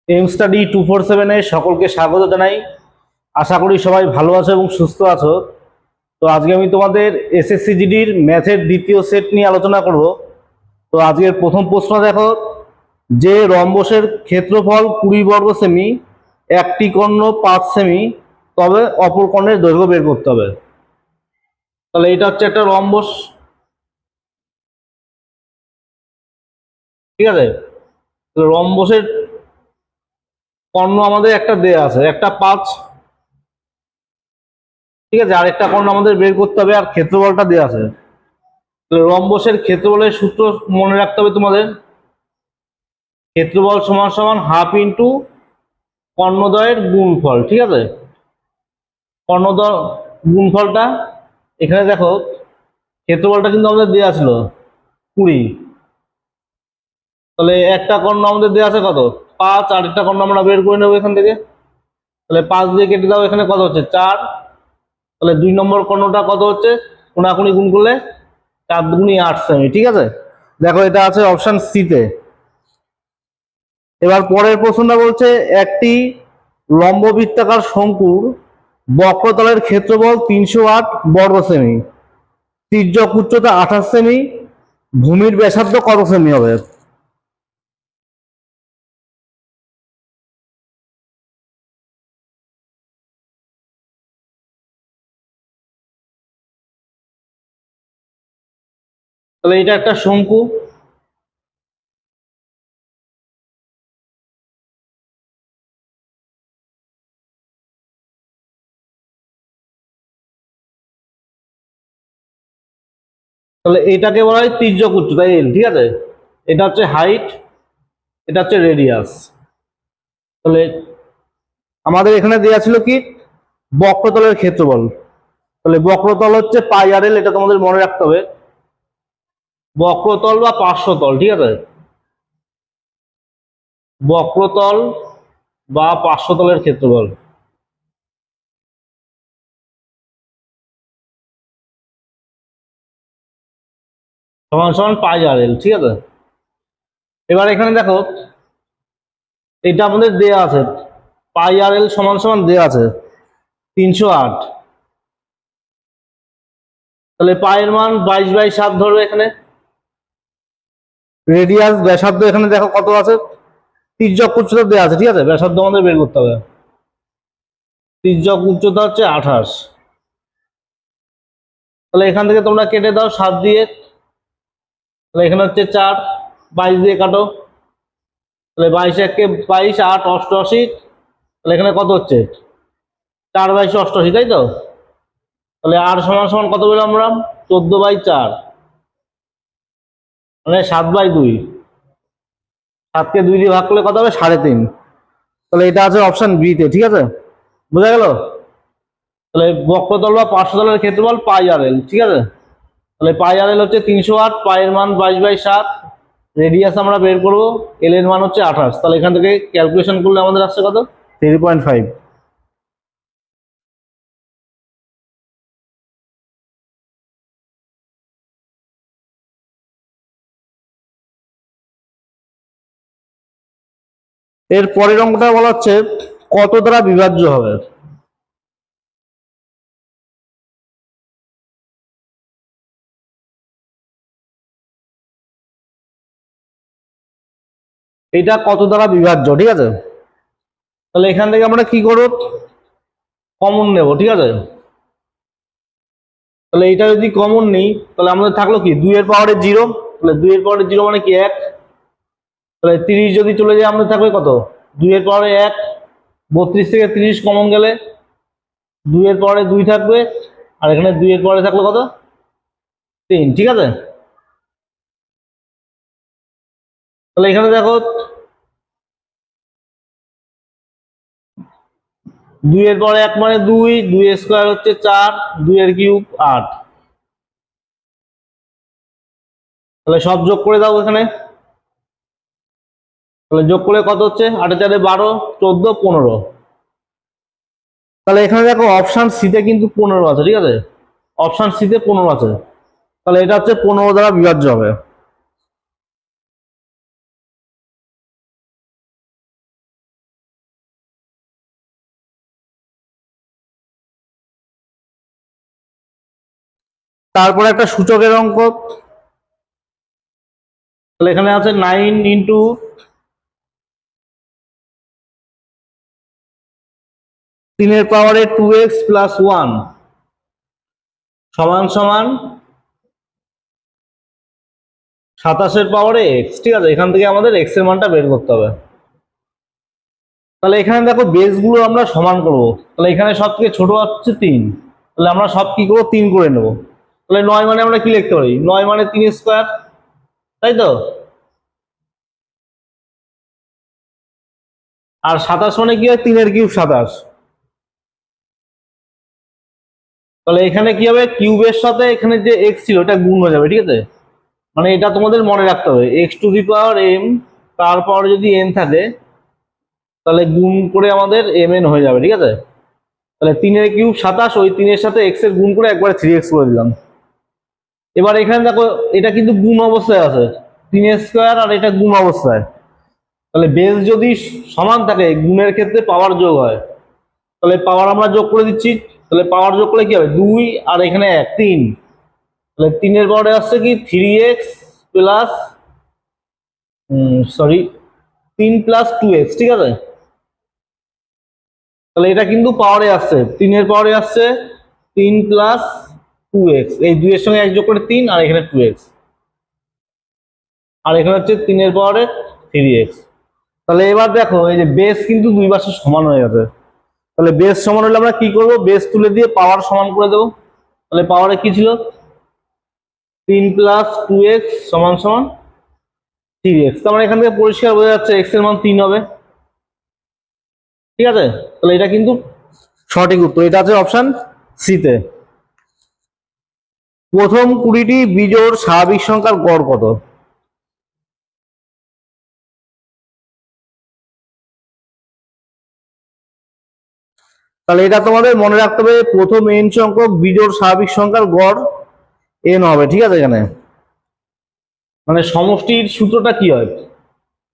Am study 247 এ সকলকে স্বাগত জানাই। আশা করি সবাই ভালো আছো এবং সুস্থ আছো। তো আজকে আমি তোমাদের এসএসসি জিডির ম্যাথের দ্বিতীয় সেট নিয়ে আলোচনা করব। তো আজকের প্রথম প্রশ্ন দেখো, যে রম্বসের ক্ষেত্রফল 20 বর্গ সেমি, একটি কর্ণ 5 সেমি, তবে অপর কর্ণের দৈর্ঘ্য বের করতে হবে। তাহলে এটা হচ্ছে একটা রম্বস, ঠিক আছে। তো রম্বসের কর্ণ আমাদের একটা দেয়া আছে, একটা 5, ঠিক আছে, আর একটা কর্ণ আমাদের বের করতে হবে, আর ক্ষেত্রফলটা দেওয়া আছে। রম্বসের ক্ষেত্রফলের সূত্র মনে রাখতে হবে তোমাদের। ক্ষেত্রফল সমান সমান হাফ ইন্টু কর্ণদ্বয়ের গুণফল, ঠিক আছে। কর্ণদ্বয় গুণফলটা এখানে দেখো, ক্ষেত্রফলটা কিন্তু আমাদের দেওয়া ছিল 20, তাহলে একটা কর্ণ আমাদের দেওয়া আছে কত 5, আর একটা কর্ণ আমরা বের করে নেবো এখান থেকে। তাহলে 5 দিয়ে কেটে দাও, এখানে কত হচ্ছে 4। তাহলে 2 নম্বর কর্ণটা কত হচ্ছে, কোনাকুনি গুণ করলে 4 দুগুণি 8 সেমি, ঠিক আছে। দেখো এটা আছে অপশন সিতে। এবার পরের প্রশ্নটা বলছে, একটি লম্ববৃত্তাকার শঙ্কুর বক্রতলের ক্ষেত্রফল 308 বর্গ সেমি, তির্যক উচ্চতা 28 সেমি, ভূমির ব্যাসার্ধ কত সেমি হবে? তাহলে এটা একটা শঙ্কু, তাহলে এটাকে বলা হয় তির্যক উচ্চতা এল, ঠিক আছে। এটা হচ্ছে হাইট, এটা হচ্ছে রেডিয়াস। তাহলে আমাদের এখানে দেওয়া ছিল কি বক্রতলের ক্ষেত্রফল, তাহলে বক্রতল হচ্ছে পাই আর এল, এটা তোমাদের মনে রাখতে হবে। বক্রতল বা পার্শ্বতল, ঠিক আছে, বক্রতল বা পার্শ্বতলের ক্ষেত্রফল সমান সমান পাই আর এল, ঠিক আছে। এবার এখানে দেখো, এটা আমাদের দেয়া আছে পাই আর এল সমান সমান দেয়া আছে 308। তাহলে পায়ের মান 22/7 ধরবে এখানে। রেডিয়াস ব্যাসার্ধ এখানে দেখো কত আছে, তির্যক উচ্চতা দেওয়া আছে, ঠিক আছে, ব্যাসার্ধ আমাদের বের করতে হবে। তির্যক উচ্চতা হচ্ছে 28। তাহলে এখান থেকে তোমরা কেটে দাও 7 দিয়ে, তাহলে এখানে হচ্ছে 4, 22 দিয়ে কাটো, তাহলে 22 একে 22, 8 88, তাহলে এখানে কত হচ্ছে 4 22 88, তাই তো। তাহলে আর সমান সমান কত পেলাম আমরা, 14/4, মানে 7/2। 7কে 2 দিয়ে ভাগ করলে কত হবে 3.5। তাহলে এটা আছে অপশন বি তে, ঠিক আছে, বোঝা গেল। তাহলে বক্রতল বা পার্শ্বতলের ক্ষেত্রফল পাই আর এল, ঠিক আছে। তাহলে পাই আর এল হচ্ছে 308, পায়ের মান 22/7, রেডিয়াস আমরা বের করবো, এল এর মান হচ্ছে 28। তাহলে এখান থেকে ক্যালকুলেশন করলে আমাদের আসছে কত 3.5। এর পরের অঙ্কটা বলা হচ্ছে কত দ্বারা বিভাজ্য হবে। এটা কত দ্বারা বিভাজ্য, ঠিক আছে। তাহলে এখান থেকে আমরা কি করব, কমন নেব, ঠিক আছে। তাহলে এটা যদি কমন নিই, তাহলে আমাদের থাকলো কি 2 এর পাওয়ারে 0, তাহলে 2 এর পাওয়ারে 0 মানে কি 1। তাহলে 30 যদি চলে যায় আমাদের থাকবে কত 2 এর পাওয়ারে 1, 32 থেকে 30 কমন গেলে 2 এর পাওয়ারে 2 থাকবে, আর এখানে 2 এর পাওয়ারে থাকলো কত 3, ঠিক আছে। তাহলে এখানে দেখো 2 এর পাওয়ারে 1 মানে 2, 2 এর স্কয়ার হচ্ছে 4, 2 এর কিউব 8। তাহলে সব যোগ করে দাও এখানে, তাহলে যোগ করে কত হচ্ছে 8 এর 4 12, 14, 15। তাহলে এখানে দেখো অপশন সিতে কিন্তু 15 আছে, ঠিক আছে, অপশন সিতে 15 আছে। তাহলে এটা হচ্ছে 15 দ্বারা বিভাজ্য হবে। তারপরে একটা সূচকের অঙ্ক, তাহলে এখানে আছে 9 ইন্টু 3^2x প্লাস 1 সমান সমান 27^x। ঠিক আছে, এখান থেকে আমাদের x এর মানটা বের করতে হবে। তাহলে এখানে দেখো বেস গুলো আমরা সমান করব। তাহলে এখানে সব থেকে ছোট হচ্ছে 3, তাহলে আমরা সব কি করবো 3 করে নেব। তাহলে 9 মানে আমরা কি লিখতে পারি, 9 মানে 3^2, তাই তো। আর 27 মানে কি হয়, 3^3 27। তাহলে এখানে কি হবে, কিউবের সাথে এখানে যে এক্স ছিল এটা গুণ হয়ে যাবে। ঠিক আছে, মানে এটা তোমাদের মনে রাখতে হবে, x⁴m, তারপর যদি n থাকে তাহলে গুণ করে আমাদের mn হয়ে যাবে। ঠিক আছে, তাহলে 3^3 27, ওই 3 এর সাথে x এর গুণ করে একবারে 3x করে দিলাম। এবার এখানে দেখো এটা কিন্তু গুণ অবস্থায় আছে, 3² আর এটা গুণ অবস্থায়। তাহলে বেস যদি সমান থাকে গুণের ক্ষেত্রে পাওয়ার যোগ হয়, তাহলে পাওয়ার আমরা যোগ করে দিচ্ছি। তাহলে পাওয়ার যোগ করলে কি হবে, 2 আর এখানে 1 3, তাহলে 3 এর পাওয়ারে আসছে কি 3x প্লাস 3 প্লাস 2x। ঠিক আছে, তাহলে এটা কিন্তু পাওয়ারে আসছে, 3 এর পাওয়ারে আসছে 3 প্লাস 2x, এই 2 এর সঙ্গে 1 যোগ করে 3, আর এখানে 2x, আর এখানে হচ্ছে 3 এর পাওয়ারে 3x। তাহলে এবার দেখো এই যে বেস কিন্তু দুই পাশে সমান হয়ে গেছে। তাহলে বেস সমান হলে আমরা কি করব, বেস তুলে দিয়ে পাওয়ার সমান করে দেবো। তাহলে পাওয়ারে কি ছিল, 3 প্লাস 2x সমান সমান 3x। তার মানে এখান থেকে পরিষ্কার বোঝা যাচ্ছে x এর মান 3 হবে। ঠিক আছে, তাহলে এটা কিন্তু সঠিক উত্তর, এটা আছে অপশন সিতে। প্রথম 20টি বিজোড় স্বাভাবিক সংখ্যার গড় কত। তাহলে এটা তোমাদের মনে রাখতে হবে, প্রথম n সংখ্যক বিজোড় স্বাভাবিক সংখ্যার গড় n হবে। ঠিক আছে, এখানে মানে সমষ্টির সূত্রটা কি হয়,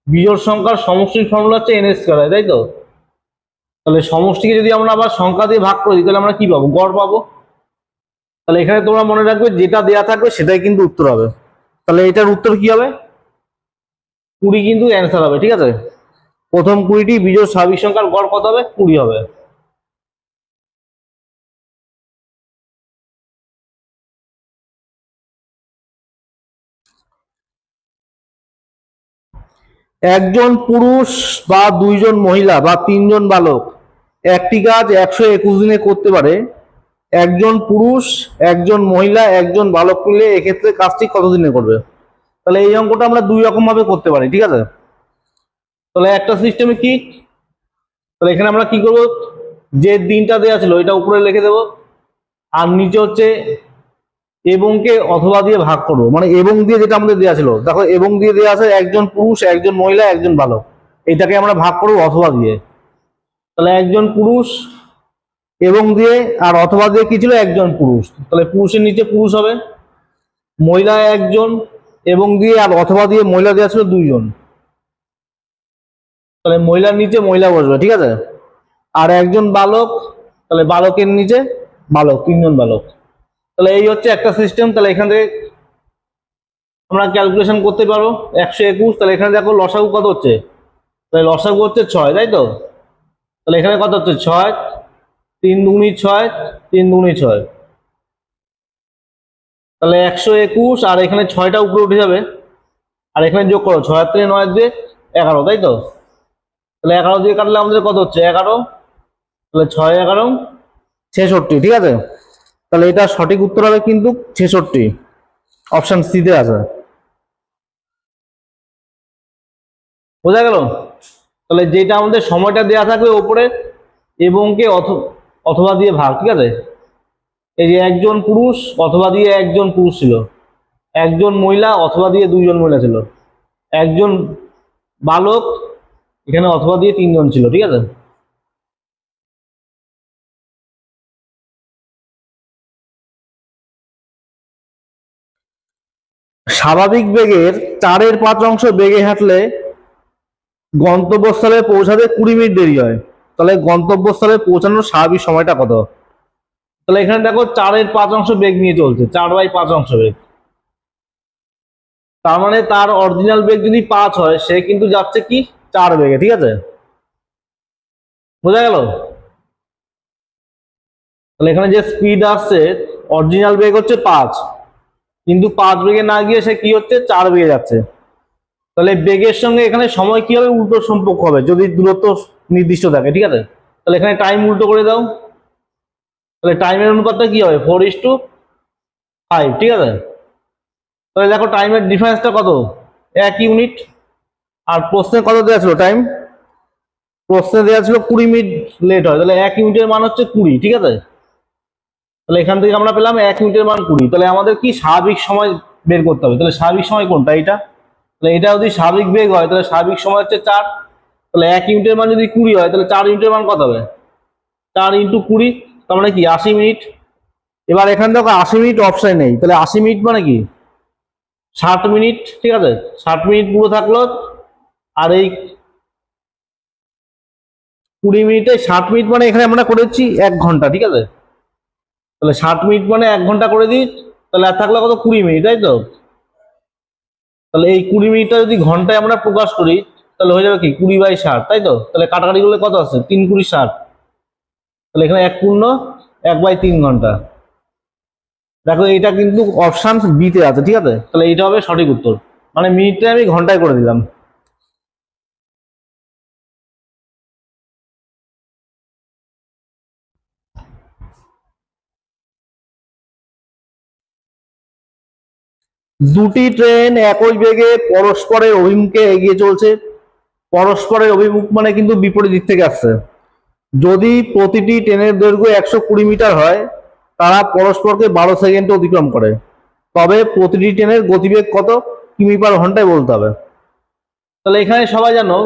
বিজোড় সংখ্যার সমষ্টির ফর্মুলা হচ্ছে n², তাই তো। তাহলে সমষ্টিকে যদি আমরা আবার সংখ্যা দিয়ে ভাগ করি তাহলে আমরা কি পাবো, গড় পাবো। তাহলে এখানে তোমরা মনে রাখবে যেটা দেয়া থাকবে সেটাই কিন্তু উত্তর হবে। তাহলে এটার উত্তর কি হবে, 20 কিন্তু অ্যান্সার হবে। ঠিক আছে, প্রথম 20টি বিজোড় স্বাভাবিক সংখ্যার গড় কত হবে, 20 হবে। একজন পুরুষ বা 2জন মহিলা বা 3জন বালক একটি কাজ 121 দিনে করতে পারে। একজন পুরুষ, একজন মহিলা, একজন বালক মিলে এক্ষেত্রে কাজটি কত দিনে করবে। তাহলে এই অঙ্কটা আমরা দুই রকম ভাবে করতে পারি। ঠিক আছে, তাহলে একটা সিস্টেমে কি, তাহলে এখানে আমরা কি করব, যে দিনটা দেওয়া ছিল এটা উপরে লিখে দেব, আর নিচে হচ্ছে এবংকে অথবা দিয়ে ভাগ করবো। মানে এবং দিয়ে যেটা আমাদের দেওয়া ছিল, দেখো এবং দিয়ে দেওয়া আছে একজন পুরুষ, একজন মহিলা, একজন বালক, এটাকে আমরা ভাগ করবো অথবা দিয়ে। তাহলে একজন পুরুষ এবং দিয়ে, আর অথবা দিয়ে কি ছিল, একজন পুরুষ, তাহলে পুরুষের নিচে পুরুষ হবে, মহিলা একজন এবং দিয়ে, আর অথবা দিয়ে মহিলা দেওয়া ছিল 2জন, তাহলে মহিলার নিচে মহিলা বসবে। ঠিক আছে, আর একজন বালক, তাহলে বালকের নিচে বালক, 3জন বালক। তাহলে এই হচ্ছে একটা সিস্টেম। তাহলে এখান থেকে আমরা ক্যালকুলেশন করতে পারবো 121। তাহলে এখানে দেখো লসাগু কত হচ্ছে, তাহলে লসাগু হচ্ছে 6, তাই তো। তাহলে এখানে কত হচ্ছে 6, 3 দুগুণী 6, 3 দুগুণী 6, তাহলে 121, আর এখানে 6টা উপরে উঠে যাবে, আর এখানে যোগ করো 6 থেকে 9 দিয়ে 11, তাই তো। তাহলে 11 দিয়ে কাটলে আমাদের কত হচ্ছে 11, তাহলে 6 11 66। ঠিক আছে, তাহলে এটা সঠিক উত্তর হবে কিন্তু 66, অপশন সিতে আছে। বোঝা গেল। তাহলে যেটা আমাদের সময়টা দেওয়া থাকবে ওপরে এবংকে অথবা দিয়ে ভাগ। ঠিক আছে, এই যে একজন পুরুষ অথবা দিয়ে একজন পুরুষ ছিল, একজন মহিলা অথবা দিয়ে 2জন মহিলা ছিল, একজন বালক এখানে অথবা দিয়ে 3জন ছিল। ঠিক আছে, স্বাভাবিক বেগের 4/5 বেগে হাঁটলে গন্তব্যস্থলে পৌঁছাতে 20 মিনিট দেরি হয়। তাহলে গন্তব্যস্থলে পৌঁছানোর স্বাভাবিক সময়টা কত। তাহলে এখানে দেখো 4/5 বেগ নিয়ে চলছে, 4/5 বেগ। তার মানে তার অরিজিনাল বেগ যদি 5 হয়, সে কিন্তু যাচ্ছে কি 4 বেগে, ঠিক আছে? বোঝা গেল? তাহলে এখানে যে স্পিড আসছে, অরিজিনাল বেগ হচ্ছে 5, কিন্তু 5 বেগে না গিয়ে সে কি হচ্ছে 4 বেগে যাচ্ছে। তাহলে বেগের সঙ্গে এখানে সময় কি হবে, উল্টো সম্পর্ক হবে যদি দূরত্ব নির্দিষ্ট থাকে, ঠিক আছে? তাহলে এখানে টাইম উল্টো করে দাও, তাহলে টাইমের অনুপাতটা কি হবে 4:5, ঠিক আছে? তাহলে দেখো টাইমের ডিফারেন্সটা কত, 1 ইউনিট। আর প্রশ্নে কত দেওয়া ছিল টাইম, প্রশ্নে দেওয়া ছিল 20 মিনিট লেট হয়, তাহলে 1 ইউনিটের মান হচ্ছে 20, ঠিক আছে? তাহলে এখান থেকে আমরা পেলাম 1 ইউনিটের মান 20। তাহলে আমাদের কি স্বাভাবিক সময় বের করতে হবে। তাহলে স্বাভাবিক সময় কোনটা, এটা। তাহলে এটা যদি স্বাভাবিক বেগ হয়, তাহলে স্বাভাবিক সময় হচ্ছে 4। তাহলে 1 ইউনিটের মান যদি 20 হয়, তাহলে 4 ইউনিটের মান কত হবে, 4 × 20, তার মানে কি 80 মিনিট। এবার এখানে দেখো 80 মিনিট অপশন নেই, তাহলে 80 মিনিট মানে কি 60 মিনিট, ঠিক আছে? 60 মিনিট পুরো থাকলো। আর এই 20 মিনিটে 60 মিনিট মানে এখানে আমরা করেছি 1 ঘন্টা, ঠিক আছে? তাহলে 60 মিনিট মানে 1 ঘন্টা করে দিই, তাহলে আর থাকলো কত 20 মিনিট, তাই তো? তাহলে এই 20 মিনিটটা যদি ঘন্টায় আমরা প্রকাশ করি, তাহলে হয়ে যাবে কি 20/60, তাই তো? তাহলে কাটাকাটি করলে কত আছে, 3 × 20 = 60। তাহলে এখানে 1/3 ঘন্টা। দেখো এটা কিন্তু অপশন বি তে আছে, ঠিক আছে? তাহলে এটা হবে সঠিক উত্তর, মানে মিনিটটা আমি ঘন্টায় করে দিলাম। দুটি ট্রেন একই বেগে পরস্পরের অভিমুখে এগিয়ে চলছে। পরস্পরের অভিমুখ মানে কিন্তু বিপরীত দিক থেকে আসছে। যদি প্রতিটি ট্রেনের দৈর্ঘ্য 120 মিটার হয়, তারা পরস্পরকে 12 সেকেন্ডে অতিক্রম করে। তবে প্রতিটি ট্রেনের গতিবেগ কত কিমি/ঘন্টায় বলতে হবে। তাহলে এখানে সবাই জানো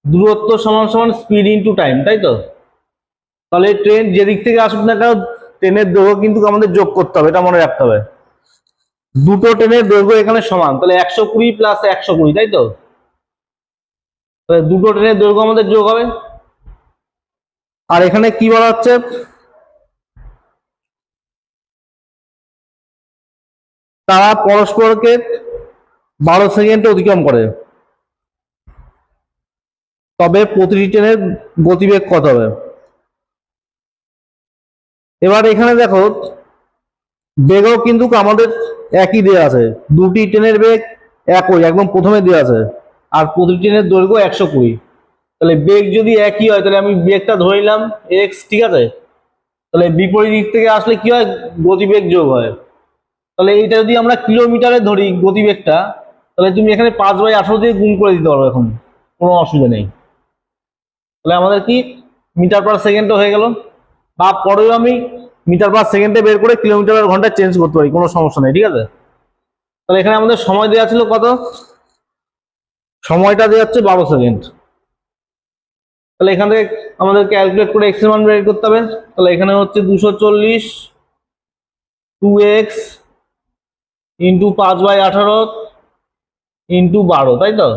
দূরত্ব সমান সমান স্পিড ইনটু টাইম, তাই তো? তাহলে ট্রেন যেদিক থেকে আসুক না কেন, ট্রেনের দৈর্ঘ্য কিন্তু আমাদের যোগ করতে হবে, এটা মনে রাখতে হবে। দুটো ট্রেনের দৈর্ঘ্য এখানে সমান, তাহলে 120 + 120, তাই তো? তাহলে দুটো ট্রেনের দৈর্ঘ্য আমাদের যোগ হবে। আর এখানে কি বলা হচ্ছে, তারা পরস্পরকে 12 সেকেন্ডে অতিক্রম করে। তবে প্রতিটি ট্রেনের গতিবেগ কত হবে। এবার এখানে দেখো বেগও কিন্তু আমাদের একই দেওয়া আছে, দুটি ট্রেনের বেগ একই একদম প্রথমে দেওয়া আছে। আর প্রতিটি ট্রেনের দৈর্ঘ্য 120। তাহলে বেগ যদি একই হয়, তাহলে আমি বেগটা ধরে নিলাম x, ঠিক আছে? তাহলে বিপরীত দিক থেকে আসলে কি হয়, গতিবেগ যোগ হয়। তাহলে এইটা যদি আমরা কিলোমিটারে ধরি গতিবেগটা, তাহলে তুমি এখানে 5/18 দিয়ে গুণ করে দিতে পারো, এখন কোনো অসুবিধা নেই। তাহলে আমাদের কি মিটার/সেকেন্ডও হয়ে গেল, বা পরেও আমি মিটার/সেকেন্ডে বের করে কিলোমিটার/ঘন্টায় চেঞ্জ করতে পারি, কোনো সমস্যা নেই, ঠিক আছে? তাহলে এখানে আমাদের সময় দেওয়া ছিল কত, সময়টা দেওয়া হচ্ছে 12 সেকেন্ড। তাহলে এখান থেকে আমাদের ক্যালকুলেট করে এক্স এর মান বের করতে হবে। তাহলে এখানে হচ্ছে 240 2x × 5/18 × 12, তাই তো?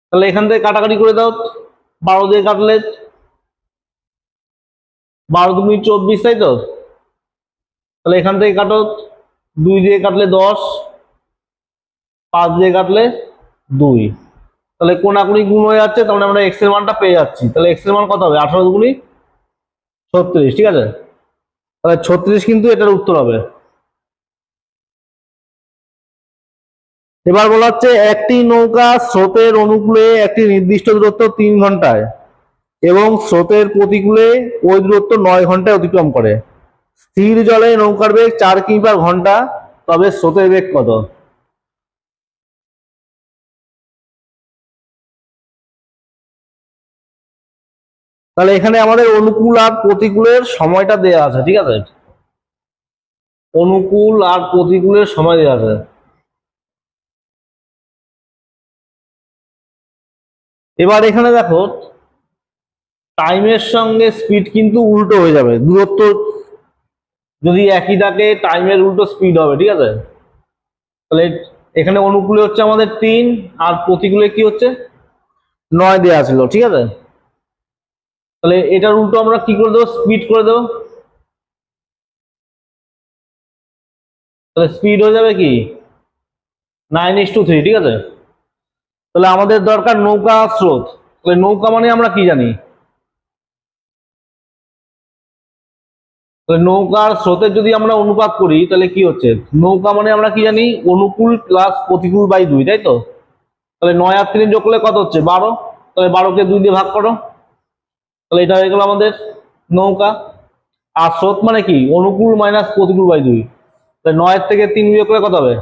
তাহলে এখান থেকে কাটাকাটি করে দাও, 12 দিয়ে কাটলে 12 × 2 = 24, তাই তো? তাহলে এখান থেকে কাটো, 2 দিয়ে কাটলে 10, 5 দিয়ে কাটলে 2। তাহলে কোনাকুনি গুণ হয়ে যাচ্ছে, তাহলে আমরা এক্স এর মানটা পেয়ে যাচ্ছি। তাহলে এক্স এর মান কত হবে, 18 × 36, ঠিক আছে? তাহলে 36 কিন্তু এটার উত্তর হবে। এবার বলা হচ্ছে একটি নৌকা স্রোতের অনুকূলে একটি নির্দিষ্ট দূরত্ব 3 ঘন্টায় এবং স্রোতের প্রতিকূলে ওই দূরত্ব 9 ঘন্টায় অতিক্রম করে। স্থির জলে নৌকার বেগ 4 কিমি/ঘন্টা, তবে স্রোতের বেগ কত। তাহলে এখানে আমাদের অনুকূল আর প্রতিকূলের সময়টা দেওয়া আছে, ঠিক আছে? অনুকূল আর প্রতিকূলের সময় দেওয়া আছে। এবার এখানে দেখো টাইমের সঙ্গে স্পিড কিন্তু উল্টো হয়ে যাবে, দূরত্ব যদি একই থাকে টাইমের উল্টো স্পিড হবে, ঠিক আছে? তাহলে এখানে অনুকূলে হচ্ছে আমাদের 3, আর প্রতিকূলে কি হচ্ছে 9 দেওয়া ছিল, ঠিক আছে? তাহলে এটার উল্টো আমরা কি করে দেবো, স্পিড করে দেবো। তাহলে স্পিড হয়ে যাবে কি 9:3, ঠিক আছে। তাহলে আমাদের দরকার নৌকা স্রোত। তাহলে নৌকা মানে আমরা কি জানি, তাহলে নৌকার স্রোতের যদি আমরা অনুপাত করি তাহলে কি হচ্ছে, নৌকা মানে আমরা কি জানি অনুকূল প্লাস প্রতিকূল বাই 2, তাই তো। তাহলে 9 আর 3 যোগ করলে কত হচ্ছে 12, তাহলে 12কে 2 দিয়ে ভাগ করো, তাহলে এটা হয়ে গেল আমাদের নৌকা। আর স্রোত মানে কি অনুকূল মাইনাস প্রতিকূল বাই 2, তাহলে 9 থেকে 3 বিয়োগ করলে কত হবে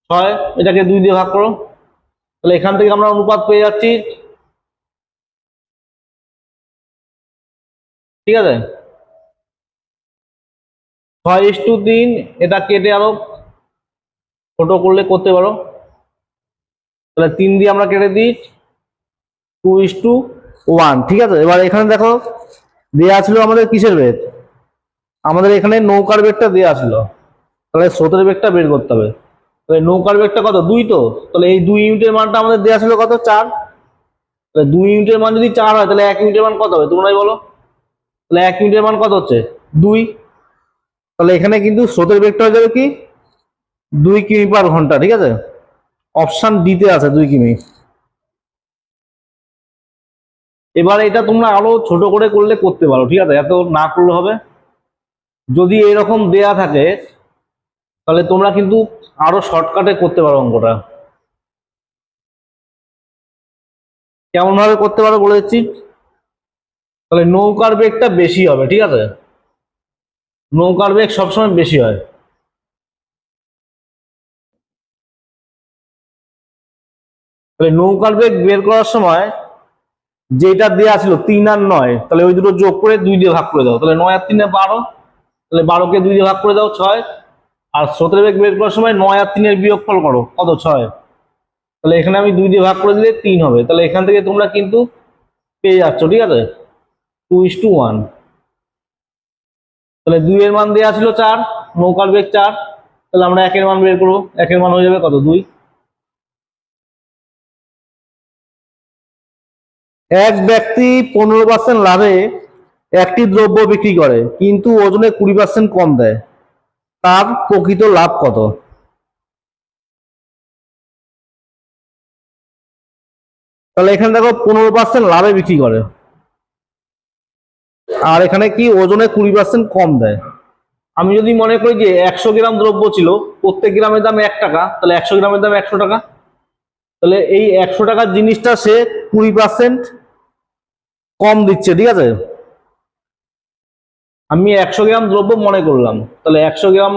6, এটাকে 2 দিয়ে ভাগ করো, তাহলে এখান থেকে আমরা অনুপাত পেয়ে যাচ্ছি, ঠিক আছে। 6:3, এটা কেটে আরো ছোট করলে করতে পারো, তাহলে 3 দিয়ে আমরা কেটে দিই 2:1, ঠিক আছে। এবার এখানে দেখো দেওয়া ছিল আমাদের কিসের বেগ, আমাদের এখানে নৌকার বেগটা দেওয়া ছিল, তাহলে স্রোতের বেগটা বের করতে হবে। তাহলে নৌকার বেগটা কত 2 তো, তাহলে এই 2 ইউনিটের মানটা আমাদের দেওয়া ছিল কত 4, তাহলে 2 ইউনিটের মান যদি 4 হয় তাহলে 1 ইউনিটের মান কত হবে তোমরাই বলো, তাহলে 1 ইউনিটের মান কত হচ্ছে 2, তাহলে এখানে কিন্তু স্রোতের বেগটা হয়ে যাবে কি 2 কিমি পার ঘন্টা, ঠিক আছে। অপশন ডিতে আছে 2 কিমি। এবার এটা তোমরা আরো ছোট করে করলে করতে পারো, ঠিক আছে, এত না করলে হবে। যদি এরকম দেয়া থাকে তাহলে তোমরা কিন্তু আরো শর্টকাটে করতে পারো অঙ্কটা। কেমন ভাবে করতে পারো বলে দিচ্ছি। তাহলে নৌকার বেগটা বেশি হবে, ঠিক আছে, নৌকার বেগ সবসময় বেশি হয়। তাহলে নৌকার বেগ বের করার সময় যেটা দেওয়া ছিল 3 আর 9, তাহলে ওই দুটো যোগ করে 2 দিয়ে ভাগ করে দাও, তাহলে 9 আর 3 12, তাহলে 12কে 2 দিয়ে ভাগ করে দাও 6, আর স্রোতের বেগ বের করার সময় 9 আর 3-এর বিয়োগফল করো কত 6, তাহলে এখানে আমি 2 দিয়ে ভাগ করে দিলে 3 হবে, তাহলে এখান থেকে তোমরা কিন্তু পেয়ে যাচ্ছ, ঠিক আছে 2:1। তাহলে 2 এর মান দেওয়া ছিল 4, নৌকার বেগ 4, তাহলে আমরা 1 এর মান বের করবো, 1 এর মান হয়ে যাবে কত 2। এক ব্যক্তি 15% লাভে একটি দ্রব্য বিক্রি করে কিন্তু ওজনে 20% কম দেয়, তার প্রকৃত লাভ কত। তাহলে এখানে দেখো 15% লাভে বিক্রি করে আর এখানে কি ওজনে 20% কম দেয়। আমি যদি মনে করি যে 100 গ্রাম দ্রব্য ছিল, প্রত্যেক গ্রামের দাম 1 টাকা, তাহলে 100 গ্রামের দাম 100 টাকা, তাহলে এই 100 টাকার জিনিসটা সে 20% কম দিচ্ছে, ঠিক আছে। আমি 100 গ্রাম দ্রব্য মনে করলাম, তাহলে 100 গ্রাম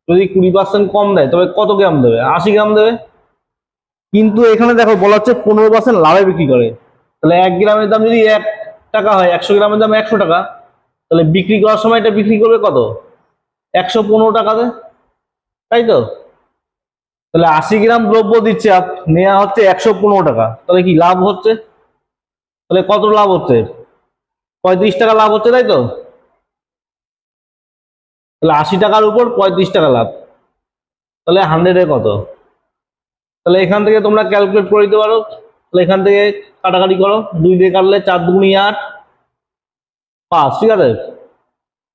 যদি 20% কম দেয় তবে কত গ্রাম দেবে 80 গ্রাম দেবে, কিন্তু এখানে দেখো বলা হচ্ছে 15% লাভে বিক্রি করে, তাহলে 1 গ্রামের দাম যদি 1 টাকা হয়, 100 গ্রামের দাম 100 টাকা, তাহলে বিক্রি করার সময় এটা বিক্রি করবে কত 115 টাকাতে, তাই তো। তাহলে 80 গ্রাম দ্রব্য দিচ্ছে নেওয়া হচ্ছে 115 টাকা, তাহলে কি লাভ হচ্ছে, তাহলে কত লাভ হচ্ছে 35 টাকা লাভ হচ্ছে, তাই তো। তাহলে 80 টাকার উপর 35 টাকা লাভ, তাহলে 100-এ কত, তাহলে এখান থেকে তোমরা ক্যালকুলেট করে দিতে পারো। তাহলে এখান থেকে কাটাকাটি করো, 2 দিয়ে কাটলে 4 দুগুণী 8, 5, ঠিক আছে।